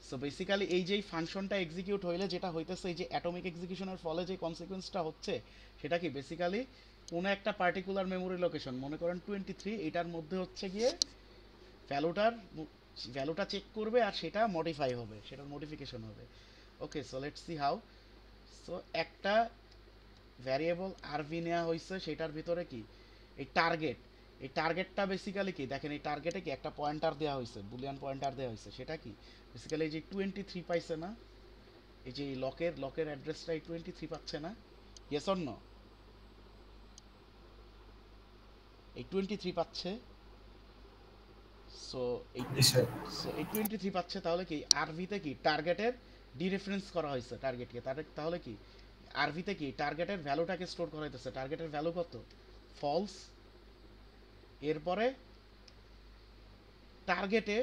সো বেসিক্যালি এই যে ফাংশনটা এক্সিকিউট হইলে যেটা হইতেছে, এই যে অ্যাটমিক এক্সিকিউশনের ফলে যে কনসিকুয়েন্সটা হচ্ছে, সেটা কি বেসিক্যালি কোনো একটা পার্টিকুলার মেমোরি লোকেশন মনে করেন 23, এটার মধ্যে হচ্ছে গিয়ে ভ্যালুটা চেক করবে আর সেটা মডিফাই হবে, সেটার মডিফিকেশন হবে। Okay, so let's see how. So একটা ভ্যারিয়েবল আরভি নেওয়া হয়েছে, সেটার ভিতরে কি এই টার্গেটটা বেসিক্যালি কি দেখেন, এই টার্গেটে কি একটা পয়েন্টার দেওয়া হয়েছে, বুলিয়ান পয়েন্টার দেওয়া হয়েছে, সেটা কি বেসিক্যালি এই যে 23 পাইছে না, এই যে লকের অ্যাড্রেসটা এই 23 পাচ্ছে না? Yes or no? এই 23 পাচ্ছে। সো এই জি স্যার। সো এই 23 পাচ্ছে, তাহলে কি আরভিতে কি টার্গেটের ডিরেফারেন্স করা হয়েছে টার্গেটকে, তাহলে কি আরভিতে কি টার্গেটের ভ্যালুটাকে স্টোর করা হইতেছে। টার্গেটের ভ্যালু কত? ফলস। এরপরে টার্গেটে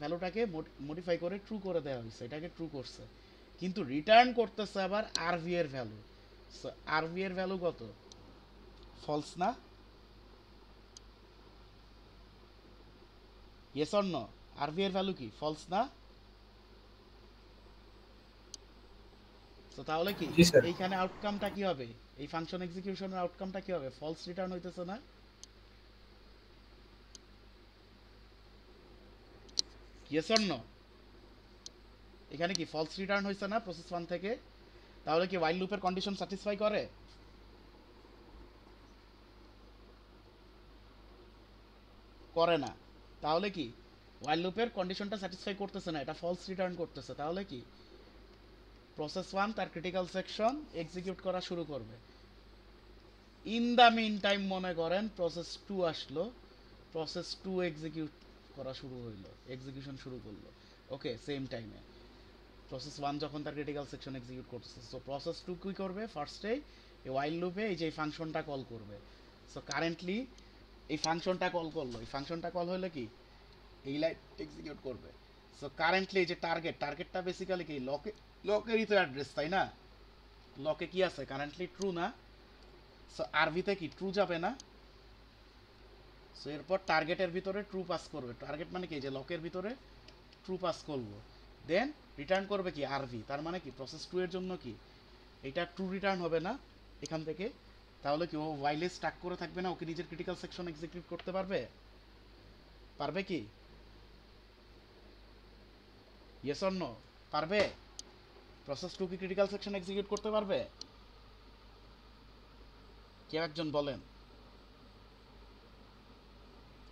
ভ্যালুটাকে মডিফাই করে ট্রু করে দেওয়া হয়েছে, এটাকে ট্রু করছে। কিন্তু রিটার্ন করতেছে আবার আরভি এর ভ্যালু। সো আরভি এর ভ্যালু কত? ফলস না? Yes or no? আরভি এর ভ্যালু কি ফলস না? তো তাহলে কি জি স্যার। এইখানে আউটকামটা কি হবে? এই ফাংশন এক্সিকিউশনের আউটকামটা কি হবে? ফলস রিটার্ন হইতেছে না? Yes or no? এখানে কি ফলস রিটার্ন হইছে না প্রসেস 1 থেকে? তাহলে কি while লুপের কন্ডিশন স্যাটিসফাই করে? করে না। তাহলে কি while লুপের কন্ডিশনটা স্যাটিসফাই করতেছে না, এটা ফলস রিটার্ন করতেছে। তাহলে কি প্রসেস 1 তার ক্রিটিক্যাল সেকশন এক্সিকিউট করা শুরু করবে। ইন দা মিন টাইম মনে করেন প্রসেস 2 আসলো, প্রসেস 2 এক্সিকিউট করা শুরু হইলো, এক্সিকিউশন শুরু করলো। ওকে, সেম টাইমে প্রসেস 1 যখন তার ক্রিটিক্যাল সেকশন এক্সিকিউট করতেছে, সো প্রসেস 2 কি করবে? ফার্স্টে এই while লুপে এই যে ফাংশনটা কল করবে। সো কারেন্টলি এই ফাংশনটা কল করলো, এই ফাংশনটা কল হলে কি এই লাইন এক্সিকিউট করবে। সো কারেন্টলি এই যে টার্গেটটা বেসিক্যালি কি লকেরই তো অ্যাড্রেস, তাই না? লকে কি আছে? কারেন্টলি ট্রু না? সো আরভিতে কি ট্রু যাবে না? সো এরপর টার্গেটের ভিতরে ট্রু পাস করবে। টার্গেট মানে কি? যে লকের ভিতরে ট্রু পাস করবো, দেন রিটার্ন করবে কি আরভি। তার মানে কি প্রসেস 2 এর জন্য কি এটা ট্রু রিটার্ন হবে না এখান থেকে। তাহলে কি ও ওয়াইলে স্টাক করে থাকবে না? ওকে নিজের ক্রিটিক্যাল সেকশন এক্সিকিউট করতে পারবে? পারবে কি? Yes or no? পারবে? প্রসেস 2 কি ক্রিটিক্যাল সেকশন এক্সিকিউট করতে পারবে? কেউ একজন বলেন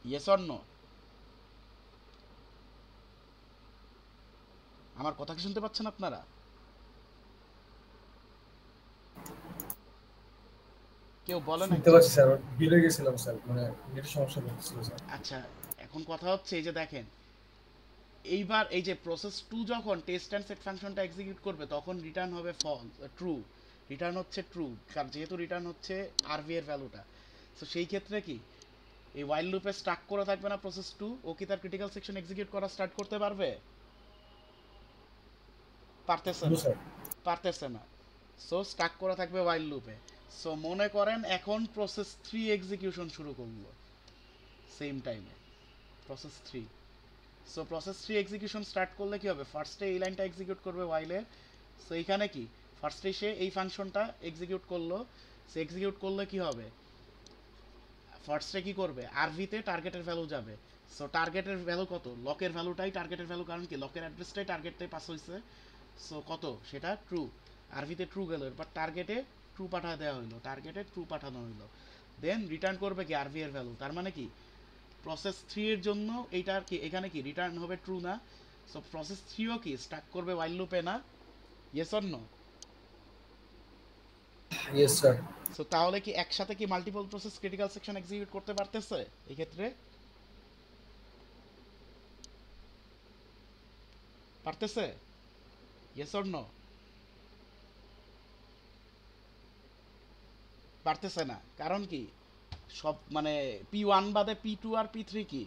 ইয়েস অর নো? আমার কথা কি শুনতে পাচ্ছেন আপনারা? কেউ বলেন শুনতে একজন। পাচ্ছি স্যার, ভুলে গেছিলাম স্যার, মানে নেটের সমস্যা হচ্ছিল স্যার। আচ্ছা, এখন কথা হচ্ছে এই যে দেখেন, এইবার এই যে প্রসেস 2 যখন টেস্ট অ্যান্ড সেট ফাংশনটা এক্সিকিউট করবে তখন রিটার্ন হবে ট্রু। রিটার্ন হচ্ছে ট্রু, কারণ যেহেতু রিটার্ন হচ্ছে আরভি এর ভ্যালুটা। সো সেই ক্ষেত্রে কি এই while লুপে স্টাক করে থাকবে না প্রসেস 2? ও কি তার ক্রিটিক্যাল সেকশন এক্সিকিউট করা স্টার্ট করতে পারবে? পারতেছে নো না, স্যার। পারতেছে না। সো স্টাক করে থাকবে while লুপে। সো মনে করেন এখন প্রসেস 3 এক্সিকিউশন শুরু করলো সেম টাইমে, process 3। So process 3 execution start করলে কি হবে? ফার্স্টে এই লাইনটা এক্সিকিউট করবে while-এ। সো এইখানে কি ফার্স্টে সে এই ফাংশনটা এক্সিকিউট করলো। সে এক্সিকিউট করলে কি হবে? ফার্স্টে কি করবে? আরভিতে টার্গেটের ভ্যালু যাবে। সো টার্গেটের ভ্যালু কত? লকের ভ্যালুটাই টার্গেটের ভ্যালু, কারণ কি লকের অ্যাড্রেসটাই টার্গেটে পাস হইছে। সো কত? সেটা ট্রু। আরভিতে ট্রু গেল, এরপর টার্গেটে ট্রু পাঠা দেওয়া হইলো, টার্গেটে ট্রু পাঠানো হইলো। দেন রিটার্ন করবে কি আরভি এর ভ্যালু। তার মানে কি প্রসেস 3 এর জন্য এইটার কি এখানে কি রিটার্ন হবে ট্রু না? সো প্রসেস 3ও কি স্টাক করবে while লুপে না? Yes or no? Yes sir. So তাহলে কি একসাথে কি multiple process critical section execute করতে পারতেছে এই ক্ষেত্রে? পারতেছে? Yes or no? পারতেছে না, কারণ কি সব মানে P1 বাদে P2 আর P3 কি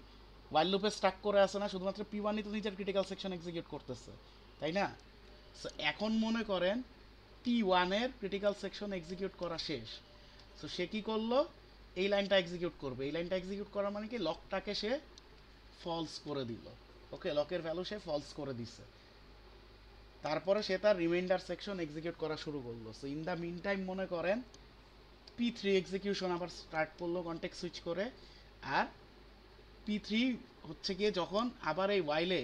while লুপে স্টাক করে আছে না? শুধুমাত্র P1ই তো নিজের ক্রিটিক্যাল সেকশন এক্সিকিউট করতেছে, তাই না? সো এখন মনে করেন P1 এর ক্রিটিক্যাল সেকশন এক্সিকিউট করা শেষ। সো সে কি করলো? এই লাইনটা এক্সিকিউট করবে। এই লাইনটা এক্সিকিউট করা মানে কি লকটাকে সে ফলস করে দিল। ওকে, লকের ভ্যালু সে ফলস করে দিছে। তারপরে সে তার রিমাইন্ডার সেকশন এক্সিকিউট করা শুরু করলো। So in the mean time মনে করেন P3 এক্সিকিউশন আবার স্টার্ট করলো কনটেক্সট সুইচ করে। আর P3 হচ্ছে গিয়ে যখন আবার এই while-এ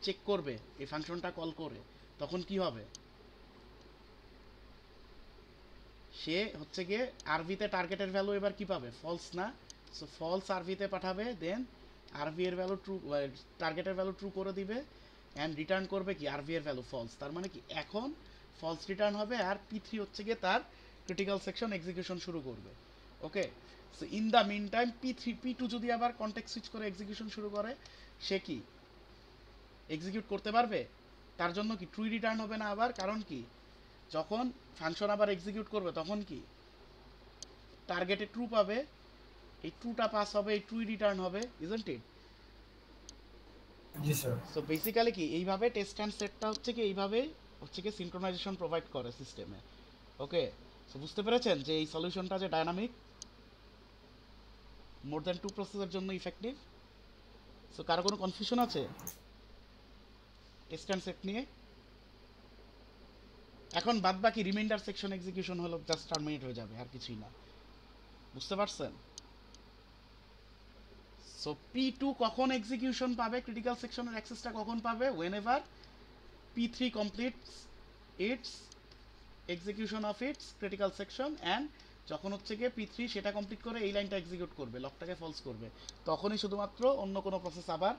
চেক করবে এই ফাংশনটা কল করে, তখন কি হবে? সে হচ্ছে গিয়ে আরভিতে টার্গেটের ভ্যালু এবার কি পাবে? ফলস না? সো ফলস আরভিতে পাঠাবে, দেন আরভি এর ভ্যালু ট্রু, টার্গেটের ভ্যালু ট্রু করে দিবে, অ্যান্ড রিটার্ন করবে কি আরভি এর ভ্যালু ফলস। তার মানে কি এখন ফলস রিটার্ন হবে, আর P3 হচ্ছে গিয়ে তার ক্রিটিক্যাল সেকশন এক্সিকিউশন শুরু করবে। Okay, so in the mean time P2 যদি আবার কনটেক্সট সুইচ করে এক্সিকিউশন শুরু করে, সে কি এক্সিকিউট করতে পারবে? তার জন্য কি ট্রু রিটার্ন হবে না আবার? কারণ কি যখন ফাংশন আবার এক্সিকিউট করবে তখন কি টার্গেটে ট্রু পাবে, এই ট্রুটা পাস হবে, এই ট্রুই রিটার্ন হবে, isn't it? G sir. So basically কি এইভাবে টেস্ট অ্যান্ড সেটটা হচ্ছে কি এইভাবে হচ্ছে কি সিনক্রোনাইজেশন প্রোভাইড করে সিস্টেমে। ওকে, সো বুঝতে পেরেছেন যে এই সলিউশনটা যে ডায়নামিক, মোর দ্যান 2 প্রসেসের জন্য ইফেক্টিভ। সো কারো কোনো কনফিউশন আছে টেস্ট অ্যান্ড সেট নিয়ে? এখন বাদ বাকি রিমাইন্ডার সেকশন এক্সিকিউশন হলো জাস্ট টার্মিনেট হয়ে যাবে, আর কিছুই না। বুঝতে পারছেন? সো P2 কখন এক্সিকিউশন পাবে, ক্রিটিক্যাল সেকশনের অ্যাক্সেসটা কখন পাবে? whenever P3 completes its execution of its critical section, and যখন হচ্ছে গিয়ে P3 সেটা কমপ্লিট করে এই লাইনটা এক্সিকিউট করবে, লকটাকে ফলস করবে, তখনই শুধুমাত্র অন্য কোনো প্রসেস আবার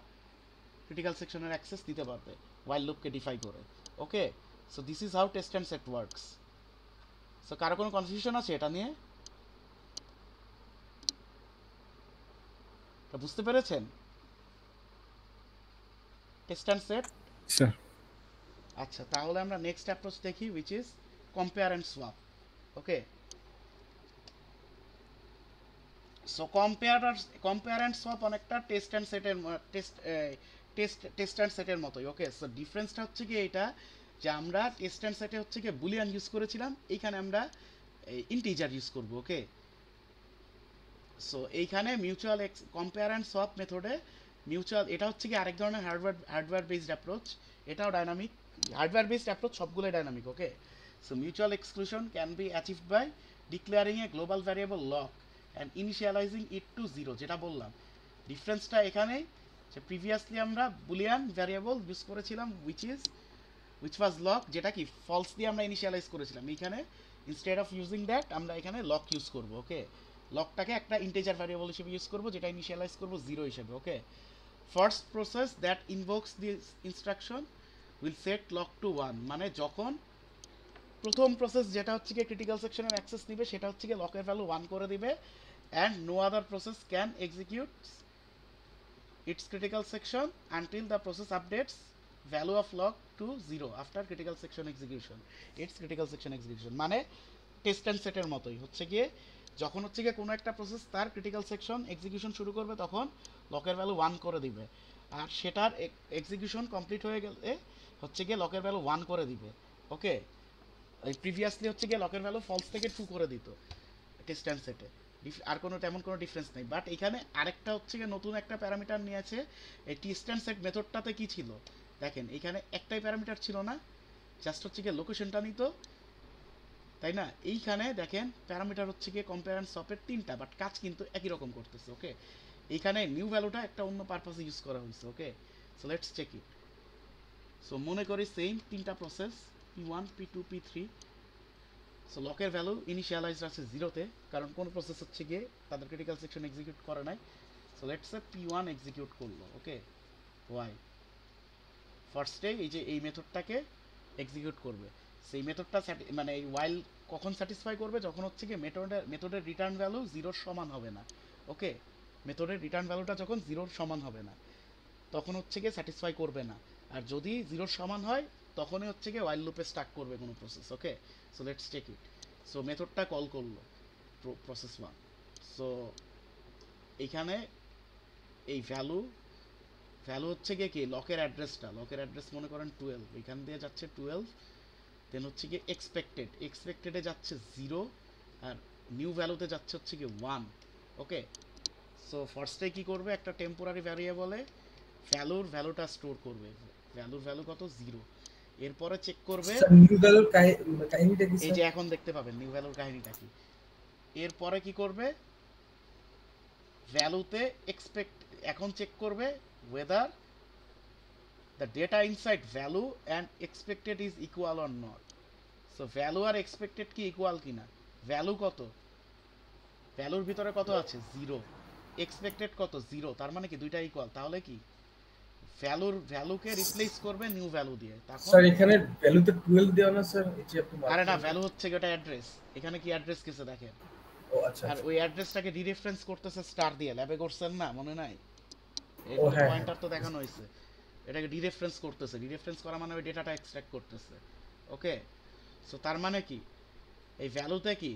ক্রিটিক্যাল সেকশনের অ্যাক্সেস দিতে পারবে while লুপকে ডিফাই করে। Okay, so this is how test and set works. So কারো কোনো কনফিউশন আছে এটা নিয়ে? বুঝতে পেরেছেন টেস্ট অ্যান্ড সেট? স্যার আচ্ছা, তাহলে আমরা নেক্সট অ্যাপ্রোচ দেখি, which is compare and swap. Okay, so compare and swap অনেকটা টেস্ট অ্যান্ড সেটের টেস্ট অ্যান্ড সেটের মতোই। ওকে, সো ডিফারেন্সটা হচ্ছে কি এটা, যে আমরা টেস্ট অ্যান্ড সেটে হচ্ছে কি বুলিয়ান ইউজ করেছিলাম, এইখানে আমরা ইন্টিজার ইউজ করব। ওকে, সো এইখানে মিউচুয়াল কম্পেয়ার অ্যান্ড সোয়াপ মেথডে মিউচুয়াল, এটা হচ্ছে কি আরেক ধরনের হার্ডওয়্যার বেসড অ্যাপ্রোচ, এটাও ডাইনামিক। হার্ডওয়্যার বেসড অ্যাপ্রোচ সবগুলোই dynamic. Okay, so mutual exclusion can be achieved by declaring a global variable lock and initializing it to 0, যেটা বললাম। ডিফারেন্সটা এখানেই যে প্রিভিয়াসলি আমরা বুলিয়ান ভ্যারিয়েবল ইউজ করেছিলাম উইচ ওয়াজ লক, যেটা কি ফলস দিয়ে আমরা ইনিশিয়ালাইজ করেছিলাম। এইখানে ইনস্টেড অফ ইউজিং দ্যাট আমরা এখানে লক ইউজ করব। ওকে, লকটাকে একটা ইন্টিজার ভ্যারিয়েবল হিসেবে ইউজ করব, যেটা ইনিশিয়ালাইজ করব 0 হিসেবে। Okay, first process that invokes this instruction will set lock to 1, মানে যখন প্রথম প্রসেস যেটা হচ্ছে কি ক্রিটিক্যাল সেকশনের অ্যাক্সেস নিবে, সেটা হচ্ছে কি লকের ভ্যালু 1 করে দিবে, and no other process can execute its critical section until the process updates value of lock to 0 after critical section execution. Its critical section execution মানে টেস্ট অ্যান্ড সেটের মতোই, হচ্ছে গিয়ে যখন হচ্ছে গিয়ে কোনো একটা প্রসেস তার ক্রিটিক্যাল সেকশন এক্সিকিউশন শুরু করবে, তখন লকের ভ্যালু 1 করে দিবে, আর সেটার এক্সিকিউশন কমপ্লিট হয়ে গেলে হচ্ছে গিয়ে লকের ভ্যালু 1 করে দিবে। ওকে, প্রিভিয়াসলি হচ্ছে গিয়ে লকের ভ্যালু ফলস থেকে 2 করে দিত টেস্ট অ্যান্ড সেটে, আর কোনো তেমন কোনো ডিফারেন্স নেই। বাট এখানে আরেকটা হচ্ছে গিয়ে নতুন একটা প্যারামিটার নিয়েছে। এই টেস্ট অ্যান্ড সেট মেথডটাতে কি ছিল দেখেন, এখানে একটাই প্যারামিটার ছিল না, জাস্ট হচ্ছে গিয়ে লোকেশনটা নিত, তাই না? এইখানে দেখেন প্যারামিটার হচ্ছে গিয়ে কম্পেয়ার অ্যান্ড সোয়াপের 3টা, বাট কাজ কিন্তু একই রকম করতেছে। ওকে, এইখানে নিউ ভ্যালুটা একটা অন্য পারপাসে ইউজ করা হয়েছে। Okay, so let's check it. So মনে করি সেম 3টা process P1 P2 P3। So লকের ভ্যালু ইনিশিয়ালাইজড আছে 0-তে, কারণ কোন প্রসেস হচ্ছে গিয়ে তাদের ক্রিটিক্যাল সেকশন এক্সিকিউট করে নাই। So let's say P1 execute করলো। ওকে, ওয়াই ফার্স্টে এই যে এই মেথডটাকে এক্সিকিউট করবে, সেই মেথডটা মানে এই ওয়াইল কখন স্যাটিসফাই করবে, যখন হচ্ছে গিয়ে মেথডের রিটার্ন ভ্যালু 0-র সমান হবে না। ওকে, মেথডের রিটার্ন ভ্যালুটা যখন 0-র সমান হবে না, তখন হচ্ছে গিয়ে স্যাটিসফাই করবে না, আর যদি 0-র সমান হয় তখনই হচ্ছে গিয়ে ওয়াইল লুপে স্টার্ট করবে কোনো প্রসেস। Okay, so let's check it. So মেথডটা কল করলো প্রসেস 1। সো এইখানে এই ভ্যালু হচ্ছে গিয়ে কি লকের অ্যাড্রেস মনে করেন 12, এখান দিয়ে যাচ্ছে 12, দেন হচ্ছে গিয়ে এক্সপেক্টেডে যাচ্ছে 0, আর নিউ ভ্যালুতে যাচ্ছে হচ্ছে গিয়ে 1। ওকে, সো ফার্স্টে কি করবে, একটা টেম্পোরারি ভ্যারিয়েবলে ভ্যালুটা স্টোর করবে, ভ্যালু কত 0, এরপরে চেক করবে নিউ ভ্যালুর কাহিনীটা কি এই স্যার? যে এখন দেখতে পাবেন নিউ ভ্যালুর কাহিনীটা কি। এরপরে কি করবে, ভ্যালুতে এখন চেক করবে whether the data inside value and expected is equal or not. So value আর expected কি ইকুয়াল কিনা, ভ্যালু কত, ভ্যালুর ভিতরে কত আছে 0, এক্সপেক্টেড কত 0, তার মানে কি দুইটা ইকুয়াল, তাহলে কি ভ্যালুকে রিপ্লেস করবে নিউ ভ্যালু দিয়ে। তখন স্যার এখানে ভ্যালুতে 12 দেওয়া না স্যার, এই যে আপনি আরে না, ভ্যালু হচ্ছে এটা অ্যাড্রেস, এখানে কি অ্যাড্রেস কেসে দেখেন, ও আচ্ছা আর ওই অ্যাড্রেসটাকে রিরেফারেন্স করতেছে স্টার দিয়ে, ল্যাবে করছেন না মনে নাই, এর ও হ্যাঁ, পয়েন্টার তো দেখানো হয়েছে, এটাকে রিরেফারেন্স করতেছে, রিরেফারেন্স করা মানে ওই ডেটাটা এক্সট্রাক্ট করতেছে। ওকে, সো তার মানে কি এই ভ্যালুতে কি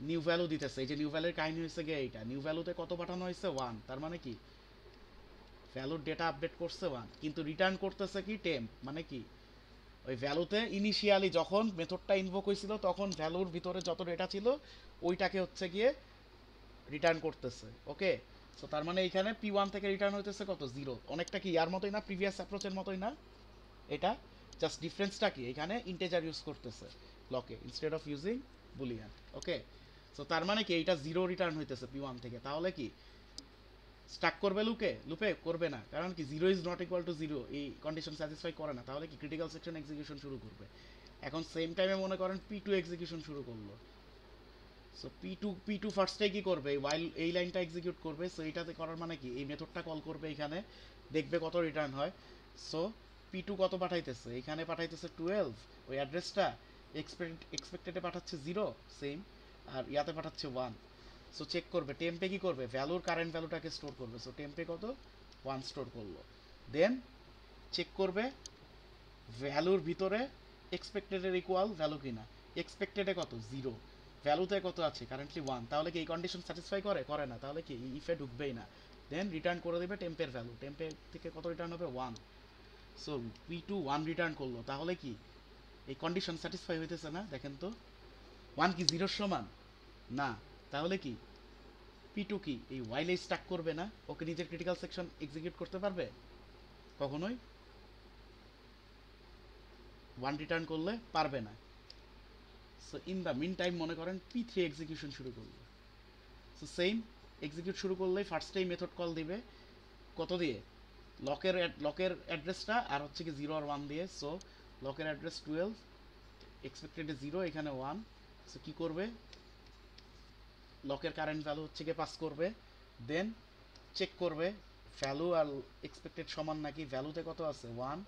নিউ ভ্যালু দিতেছে, এই যে নিউ ভ্যালুর কাহিনী হয়েছে গিয়ে এইটা, নিউ ভ্যালুতে কত পাঠানো হয়েছে 1, তার মানে কি ভ্যালুর ডেটা আপডেট করছে 1, কিন্তু রিটার্ন করতেছে কি টেম্প, মানে কি ওই ভ্যালুতে ইনিশিয়ালি যখন মেথডটা ইনভোক হয়েছিল তখন ভ্যালুর ভিতরে যত ডেটা ছিল ওইটাকে হচ্ছে গিয়ে রিটার্ন করতেছে। ওকে, সো তার মানে এখানে P1 থেকে রিটার্ন হইতেছে কত, 0। অনেকটা কি ইয়ার মতোই না, প্রিভিয়াস অ্যাপ্রোচের মতোই না এটা, জাস্ট ডিফারেন্সটা কি এখানে ইন্টিজার ইউজ করতেছে লকে instead of using Boolean. Okay, so তার মানে কি এইটা 0 রিটার্ন হইতেছে P1 থেকে, তাহলে কি স্টাক করবে লুপে করবে না, কারণ কি 0 ইজ নট ইকুয়াল টু 0 এই কন্ডিশন স্যাটিসফাই করে না, তাহলে কি ক্রিটিক্যাল সেকশন এক্সিকিউশন শুরু করবে। এখন সেম টাইমে মনে করেন P2 এক্সিকিউশন শুরু করলো, সো P2 ফার্স্টে কি করবে, ওয়াইল এই লাইনটা এক্সিকিউট করবে। সো এইটাতে করার মানে কি এই মেথডটা কল করবে, এখানে দেখবে কত রিটার্ন হয়। সো P2 কত পাঠাইতেছে, এখানে পাঠাইতেছে 12, ওই অ্যাড্রেসটা এক্সপেক্টেডে পাঠাচ্ছে 0 সেম, আর ইয়াতে পাঠাচ্ছে 1। সো চেক করবে টেম্পে কি করবে, ভ্যালুর কারেন্ট ভ্যালুটাকে স্টোর করবে। সো টেম্পে কত 1 স্টোর করলো, দেন চেক করবে ভ্যালুর ভিতরে এক্সপেক্টেডের ইকুয়াল ভ্যালু কিনা, এক্সপেক্টেডে কত 0, ভ্যালুতে কত আছে কারেন্টলি 1, তাহলে কি এই কন্ডিশন স্যাটিসফাই করে না, তাহলে কি ইফে ঢুকবেই না। দেন রিটার্ন করে দেবে টেম্পের ভ্যালু, টেম্পের থেকে কত রিটার্ন হবে 1। সো P2 1 রিটার্ন করলো, তাহলে কি এই কন্ডিশন স্যাটিসফাই হইতেছে না, দেখেন তো 1 কি 0 সমান না, তাহলে কি P2 কি এই ওয়াইলে স্টাক করবে না, ওকে নিজের ক্রিটিক্যাল সেকশন এক্সিকিউট করতে পারবে কখনোই, 1 রিটার্ন করলে পারবে না। So in the mean time মনে করেন P3 এক্সিকিউশন শুরু করলো। সো সেম এক্সিকিউট শুরু করলেই ফার্স্টেই মেথড কল দিবে কত দিয়ে, লকের অ্যাড্রেসটা আর হচ্ছে কি 0 আর 1 দিয়ে। সো লকের অ্যাড্রেস 12, এক্সপেক্টেড 0, এখানে 1। সো কি করবে, লকের কারেন্ট ভ্যালু হচ্ছে গিয়ে পাস করবে, দেন চেক করবে ভ্যালু আর এক্সপেক্টেড সমান নাকি, ভ্যালুতে কত আছে 1,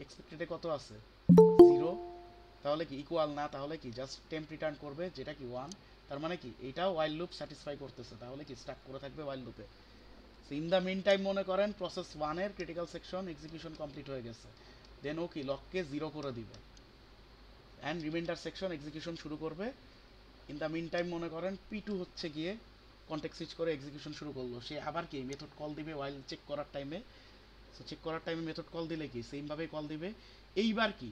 এক্সপেক্টেডে কত আছে 0, তাহলে কি ইকুয়াল না, তাহলে কি জাস্ট টেম্প রিটার্ন করবে যেটা কি 1। তার মানে কি এটাও ওয়াইল লুপ স্যাটিসফাই করতেছে, তাহলে কি স্টাক করে থাকবে ওয়াইল লুপে। So in the mean time মনে করেন প্রসেস 1 এর ক্রিটিক্যাল সেকশন এক্সিকিউশন কমপ্লিট হয়ে গেছে, দেন ও কি লককে 0 করে দিবে অ্যান্ড রিমাইন্ডার সেকশন এক্সিকিউশন শুরু করবে। ইন দ্য মিন টাইম মনে করেন P2 হচ্ছে গিয়ে কন্টেক্সট সুইচ করে এক্সিকিউশন শুরু করলো, সে আবার কি মেথড কল দিবে ওয়াইল চেক করার টাইমে। সো চেক করার টাইমে মেথড কল দিলে কি সেমভাবেই কল দিবে, এইবার কি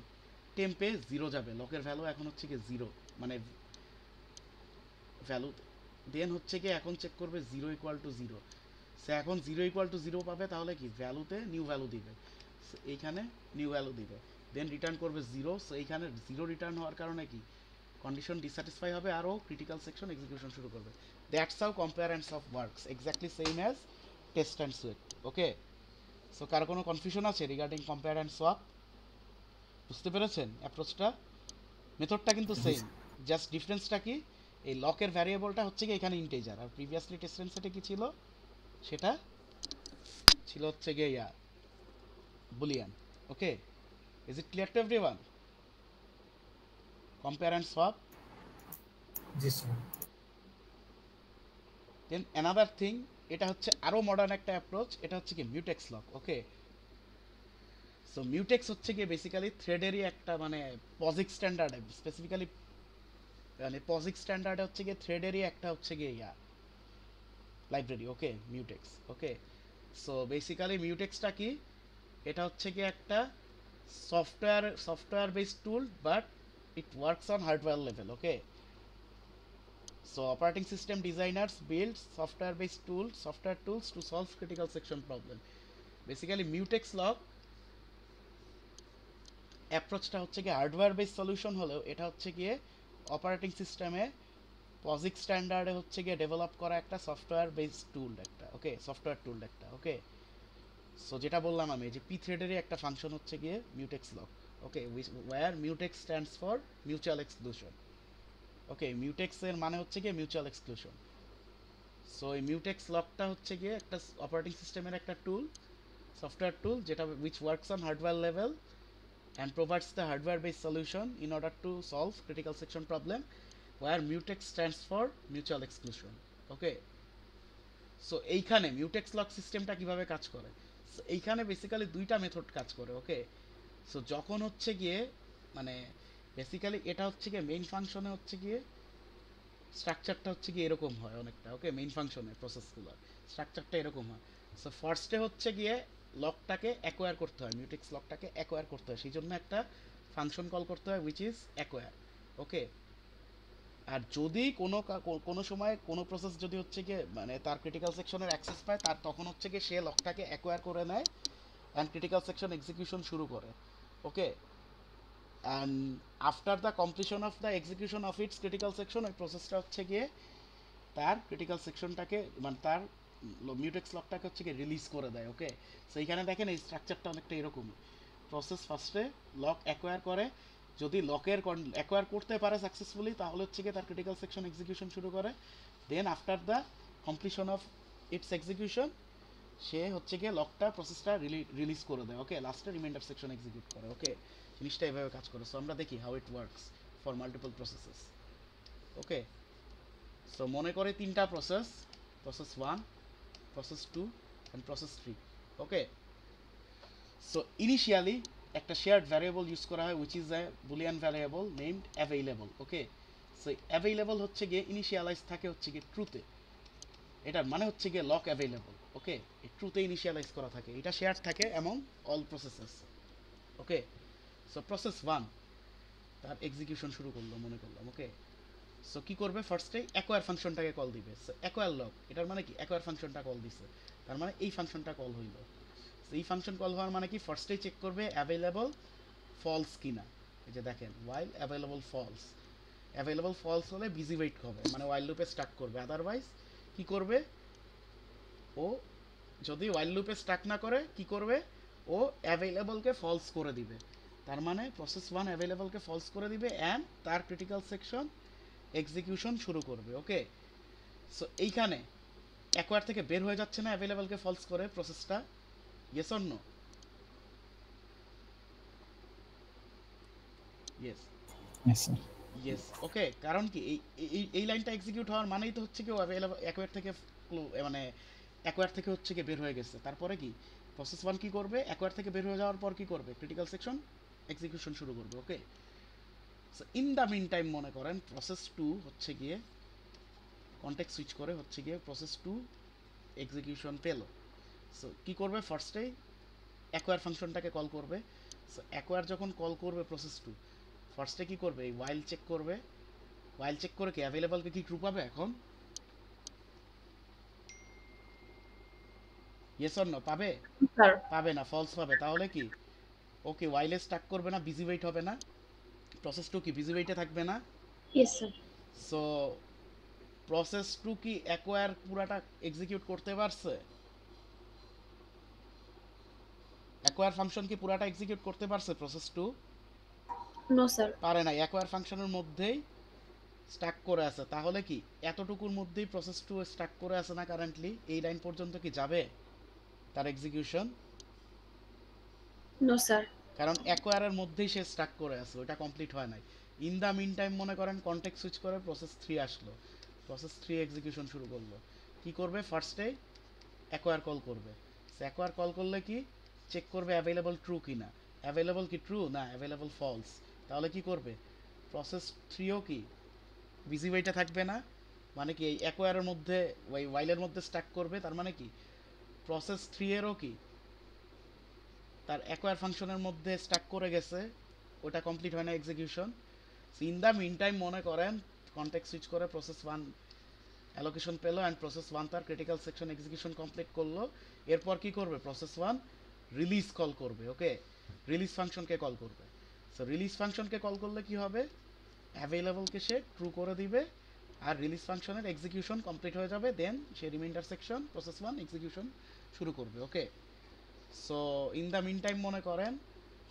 টেম্পে 0 যাবে, লকের ভ্যালু এখন হচ্ছে কি 0 মানে ভ্যালু, দেন হচ্ছে কি এখন চেক করবে 0 ইকুয়াল টু 0। সে এখন 0 ইকুয়াল টু 0 পাবে, তাহলে কি ভ্যালুতে নিউ ভ্যালু দিবে, এইখানে নিউ ভ্যালু দিবে, দেন রিটার্ন করবে 0। সো এইখানে 0 রিটার্ন হওয়ার কারণে কি কন্ডিশন ডিস্যাটিসফাই হবে, আরও ক্রিটিক্যাল সেকশন এক্সিকিউশন শুরু করবে। That's how compare and solve works, exactly same as test and sweet. Okay, so কারো কোনো কনফিউশন আছে রিগার্ডিং কম্পেয়ার অ্যান্ড সোয়াপ, বুঝতে পেরেছেন অ্যাপ্রোচটা, মেথডটা কিন্তু সেম, জাস্ট ডিফারেন্সটা কি এই লকের ভ্যারিয়েবলটা হচ্ছে কি এখানে ইন্টিজার, আর প্রিভিয়াসলি টেস্ট অ্যান্ড সেটে কি ছিল, সেটা ছিল হচ্ছে গিয়ে boolean. Okay, is it clear to everyone, compare and swap? জি স্যার। দেন অ্যানাদার থিং, এটা হচ্ছে আরও মডার্ন একটা অ্যাপ্রোচ, এটা হচ্ছে কি mutex lock. Okay, so mutex হচ্ছে কি বেসিক্যালি থ্রেডেরই একটা মানে পজিক্স স্ট্যান্ডার্ডে, স্পেসিফিক্যালি মানে পজিক্স স্ট্যান্ডার্ডে হচ্ছে গিয়ে থ্রেডেরই একটা হচ্ছে গিয়ে লাইব্রেরি। ওকে, মিউটেক্স। ওকে, সো বেসিক্যালি মিউটেক্সটা কি, এটা হচ্ছে কি একটা software based tool, but it works on hardware level. Okay, so operating system designers build software tools to solve critical section problem. Basically mutex lock অ্যাপ্রোচটা হচ্ছে কি হার্ডওয়্যার বেস সলিউশন হলেও এটা হচ্ছে গিয়ে অপারেটিং সিস্টেমে পজিক্স স্ট্যান্ডার্ডে হচ্ছে গিয়ে ডেভেলপ করা একটা সফটওয়্যার বেস টুল একটা। ওকে, সফটওয়্যার টুল একটা। ওকে, সো যেটা বললাম আমি যে পি থ্রেডেরই একটা ফাংশন হচ্ছে গিয়ে mutex lock. Okay, where mutex stands for mutual exclusion. Okay, mutex এর মানে হচ্ছে গিয়ে মিউচুয়াল এক্সক্লুশন। সো এই মিউটেক্স লকটা হচ্ছে গিয়ে একটা অপারেটিং সিস্টেমের একটা টুল, সফটওয়্যার টুল, যেটা which works on hardware level and provides the hardware based solution in order to solve critical section problem, where mutex stands for mutual exclusion. Okay, so এইখানে mutex lock সিস্টেমটা কিভাবে কাজ করে, so এইখানে basically দুইটা method কাজ করে। Okay, so যখন হচ্ছে গিয়ে মানে বেসিক্যালি এটা হচ্ছে গিয়ে মেইন ফাংশনে হচ্ছে গিয়ে স্ট্রাকচারটা হচ্ছে কি এরকম হয় অনেকটা। ওকে, মেইন ফাংশনে প্রসেসগুলো স্ট্রাকচারটা এরকম হয়। সো ফার্স্টে হচ্ছে গিয়ে লকটাকে অ্যাকোয়ার করতে হয়, মিউটেক্স লকটাকে অ্যাকোয়ার করতে হয়, সেই জন্য একটা ফাংশন কল করতে হয় which is acquire, ওকে। আর যদি কোনো সময় কোনো প্রসেস যদি হচ্ছে গিয়ে মানে তার ক্রিটিক্যাল সেকশনের অ্যাক্সেস পায়, তার তখন হচ্ছে গিয়ে সে লকটাকে অ্যাকোয়ার করে নেয় অ্যান্ড ক্রিটিক্যাল সেকশন এক্সিকিউশন শুরু করে, okay. And after the completion of the execution of its critical section, ওই প্রসেসটা হচ্ছে গিয়ে তার ক্রিটিক্যাল সেকশনটাকে মানে তার মিউটেক্স লকটাকে হচ্ছে গিয়ে রিলিজ করে দেয়, ওকে। সো এইখানে দেখেন এই স্ট্রাকচারটা অনেকটা এরকমই। প্রসেস ফার্স্টে লক অ্যাকোয়ার করে, যদি লকের অ্যাকোয়ার করতে পারে সাকসেসফুলি তাহলে হচ্ছে গিয়ে তার ক্রিটিক্যাল সেকশন এক্সিকিউশন শুরু করে। Then after the completion of its execution সে হচ্ছে গিয়ে লকটা প্রসেসটা রিলিজ করে দেয়, ওকে। লাস্টে রিমাইন্ডার সেকশন এক্সিকিউট করে, ওকে। জিনিসটা এভাবে কাজ করে। সো আমরা দেখি how it works for multiple processes, okay. So মনে করে তিনটা process, process 1, process 2 and process 3, okay. So initially একটা শেয়ার্ড ভ্যারিয়েবল ইউজ করা হয় which is a boolean variable named available, okay. So available হচ্ছে গিয়ে ইনিশিয়ালাইজ থাকে হচ্ছে গিয়ে ট্রুতে, এটার মানে হচ্ছে গিয়ে লক অ্যাভেইলেবল, ওকে। এই ট্রুতে ইনিশিয়ালাইজ করা থাকে, এটা শেয়ার থাকে অ্যামং অল প্রসেসেস, ওকে। সো প্রসেস 1 তার এক্সিকিউশন শুরু করলো মনে করলাম, ওকে। সো কি করবে, ফার্স্টে অ্যাকোয়ার ফাংশনটাকে কল দিবে। সো অ্যাকোয়ার লক, এটার মানে কি অ্যাকোয়ার ফাংশনটা কল দিছে, তার মানে এই ফাংশনটা কল হইলো। সো এই ফাংশন কল হওয়ার মানে কি, ফার্স্টেই চেক করবে অ্যাভেলেবল ফলস কিনা, এই যে দেখেন ওয়াইল অ্যাভেলেবল ফলস, অ্যাভেলেবল ফলস হলে বিজি ওয়েট হবে, মানে ওয়াইল লুপে স্টাক করবে। আদারওয়াইজ কি করবে, ও যদি ওয়াইল লুপে স্টাক না করে কি করবে, ও অ্যাভেলেবলকে ফলস করে দিবে। তার মানে প্রসেস 1 অ্যাভেলেবলকে ফলস করে দিবে অ্যান্ড তার ক্রিটিক্যাল সেকশন এক্সিকিউশন শুরু করবে, ওকে। সো এইখানে অ্যাকোয়ার থেকে বের হয়ে যাচ্ছে না অ্যাভেলেবলকে ফলস করে প্রসেসটা, yes or no? Yes Yes, sir. Yes, okay. কারণ কি এই লাইনটা এক্সিকিউট হওয়ার মানেই তো হচ্ছে কি ও অ্যাকোয়ার থেকে মানে অ্যাকোয়ার থেকে হচ্ছে কি বের হয়ে গেছে। তারপরে কি প্রসেস 1 কি করবে, অ্যাকোয়ার থেকে বের হয়ে যাওয়ার পর কি করবে, ক্রিটিক্যাল সেকশন এক্সিকিউশন শুরু করবে, okay. So in the mean time মনে করেন প্রসেস 2 হচ্ছে গিয়ে কন্টেক্সট সুইচ করে হচ্ছে গিয়ে প্রসেস 2 এক্সিকিউশন পেল। সো কি করবে, ফার্স্টেই অ্যাকোয়ার ফাংশনটাকে কল করবে। সো অ্যাকোয়ার যখন কল করবে প্রসেস 2 ফার্স্টে কি করবে, এই ওয়াইল চেক করবে, ওয়াইল চেক করে কি অ্যাভেলেবলকে কি ট্রু পাবে এখন, ইয়েস অর নো? পাবে? স্যার পাবে না, ফলস পাবে। তাহলে কি ওকে ওয়াইলে স্টাক করবে না, বিজি ওয়েট হবে না, প্রসেস 2 কি বিজি ওয়েটে থাকবে না। ইয়েস স্যার সো প্রসেস 2 কি অ্যাকোয়ার পুরাটা এক্সিকিউট করতে পারছে, অ্যাকোয়ার ফাংশন কি পুরাটা এক্সিকিউট করতে পারছে প্রসেস 2? নো স্যার পারে না, অ্যাকোয়ার ফাংশনের মধ্যেই স্টাক করে আছে। তাহলে কি এতটুকুর মধ্যেই প্রসেস 2 স্টাক করে আছে না কারেন্টলি, এই লাইন পর্যন্ত কি যাবে তার এক্সিকিউশন? নো স্যার কারণ অ্যাকোয়ারের মধ্যেই সে স্টাক করে আছে, ওটা কমপ্লিট হয় নাই। ইন দ্য মিন টাইম মনে করেন কন্টেক্সট সুইচ করে প্রসেস 3 আসলো, প্রসেস 3 এক্সিকিউশন শুরু করলো। কি করবে, ফার্স্টে অ্যাকোয়ার কল করবে। অ্যাকোয়ার কল করলে কি চেক করবে অ্যাভেলেবল ট্রু কিনা, অ্যাভেলেবল কি ট্রু না অ্যাভেলেবল ফলস। তাহলে কি করবে, প্রসেস 3ও কি বিজি ওয়েটে থাকবে না, মানে কি এই অ্যাকোয়ারের মধ্যে ওই ওয়াইলের মধ্যে স্টাক করবে। তার মানে কি প্রসেস 3 এরও কি তার অ্যাকোয়ার ফাংশনের মধ্যে স্টাক করে গেছে, ওটা কমপ্লিট হয় না execution. In the mean time মনে করেন কন্টেক্সট সুইচ করে প্রসেস 1 অ্যালোকেশন পেলো অ্যান্ড প্রসেস 1 তার ক্রিটিক্যাল সেকশন এক্সিকিউশন কমপ্লিট করলো। এরপর কি করবে, প্রসেস 1 রিলিজ কল করবে, ওকে। রিলিজ ফাংশনকে কল করবে। সো রিলিজ ফাংশনকে কল করলে কি হবে, অ্যাভেলেবলকে সে ট্রু করে দিবে আর রিলিজ ফাংশনের এক্সিকিউশন কমপ্লিট হয়ে যাবে। দেন সে রিমাইন্ডার সেকশন প্রসেস 1 এক্সিকিউশন শুরু করবে, okay. So in the mean time মনে করেন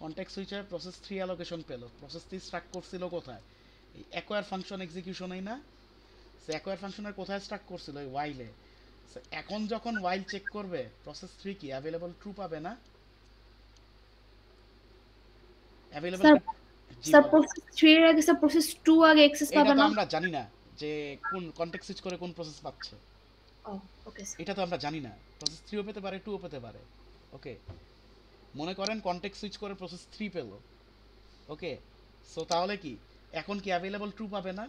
কন্টেক্সট সুইচে প্রসেস 3 অ্যালোকেশন পেলো। প্রসেস 3 স্টাক করছিল কোথায়, এই অ্যাকোয়ার ফাংশন এক্সিকিউশনেই না। সে অ্যাকোয়ার ফাংশনের কোথায় স্টাক করছিল, ওই ওয়াইলে। এখন যখন ওয়াইল চেক করবে প্রসেস 3 কি অ্যাভেলেবল ট্রু পাবে না, অ্যাভেলেবল। স্যার জি স্যার বলেন। প্রসেস 3 এর আগে স্যার প্রসেস 2 আগে অ্যাক্সেস এটা পাবে তো না? আমরা জানি না যে কোন কন্টেক্সট সুইচ করে কোন প্রসেস পাচ্ছে, ও ওকে স্যার এটা তো আমরা জানি না। প্রসেস 3ও পেতে পারে 2ও পেতে পারে, ওকে। মনে করেন কন্টেক্সট সুইচ করে প্রসেস 3 পেলো, ওকে। সো তাহলে কি এখন কি অ্যাভেলেবল ট্রু পাবে না?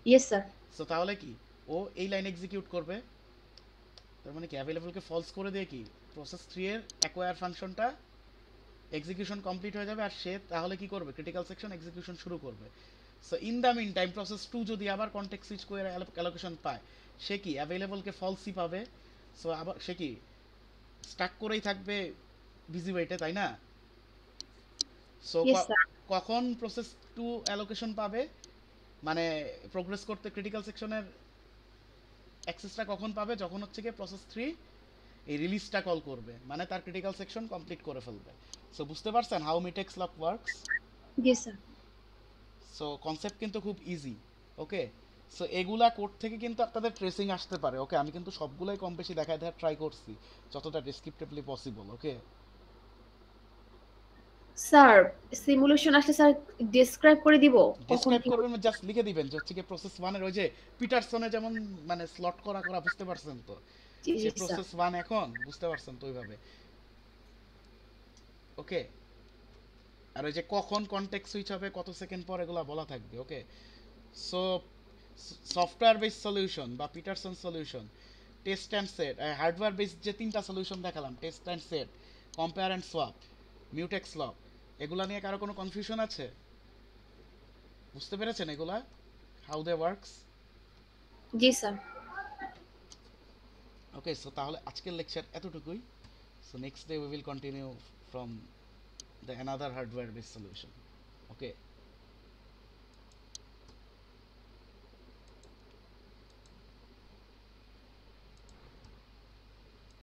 ইয়েস স্যার সো তাহলে কি ও এই লাইন এক্সিকিউট করবে, তার মানে কি অ্যাভেলেবলকে ফলস করে দিয়ে কি প্রসেস 3 এর অ্যাকোয়ার ফাংশনটা এক্সিকিউশন কমপ্লিট হয়ে যাবে আর সে তাহলে কি করবে, ক্রিটিক্যাল সেকশন এক্সিকিউশন শুরু করবে। So in the mean time process 2 যদি আবার কনটেক্সট সুইচ করে অ্যালোকেশন পায়, সে কি অ্যাভেলেবলকে ফলসই পাবে। সো আবার সে কি স্টাক করেই থাকবে বিজি ওয়েটে, তাই না? So Yes, sir. কখন প্রসেস 2 অ্যালোকেশন পাবে, মানে প্রোগ্রেস করতে ক্রিটিক্যাল সেকশনের অ্যাক্সেসটা কখন পাবে, যখন হচ্ছে গিয়ে প্রসেস 3 এই রিলিজটা কল করবে, মানে তার ক্রিটিক্যাল সেকশন কমপ্লিট করে ফেলবে। সো বুঝতে পারছেন how mutex lock works? Yes, sir. So concept কিন্তু খুব ইজি। ওকে, সো এগুলা কোড থেকে কিন্তু আপনাদের ট্রেসিং আসতে পারে। ওকে, আমি কিন্তু সবগুলাই কম বেশি দেখায় দেখায় ট্রাই করছি যতটা ডেসক্রিপটিভলি পসিবল। ওকে, স্যার সিমুলেশন আসলে স্যার ডেসক্রাইব করে দিব কখন ডেসক্রাইব কি করবেন, জাস্ট লিখে দিবেন যে হচ্ছে কি প্রসেস 1 এর ওই যে পিটারসনে যেমন মানে স্লট করা করা, বুঝতে পারছেন তো? জি সে জি স্যার প্রসেস 1 এখন বুঝতে পারছেন তো ওইভাবে। ওকে, আর ওই যে কখন কনটেক্সট সুইচ হবে, কত সেকেন্ড পর, এগুলা বলা থাকবে। Okay, so software base solution বা Peterson solution, test and set, hardware base যে তিনটা সলিউশন দেখালাম, test and set, compare and swap, mutex lock, এগুলা নিয়ে কারো কোনো কনফিউশন আছে? বুঝতে পেরেছেন এগুলা হাউ দে ওয়ার্কস? জি স্যার ওকে, সো তাহলে আজকের লেকচার এতটুকুই। So next day we will continue from the another hardware base solution. Okay.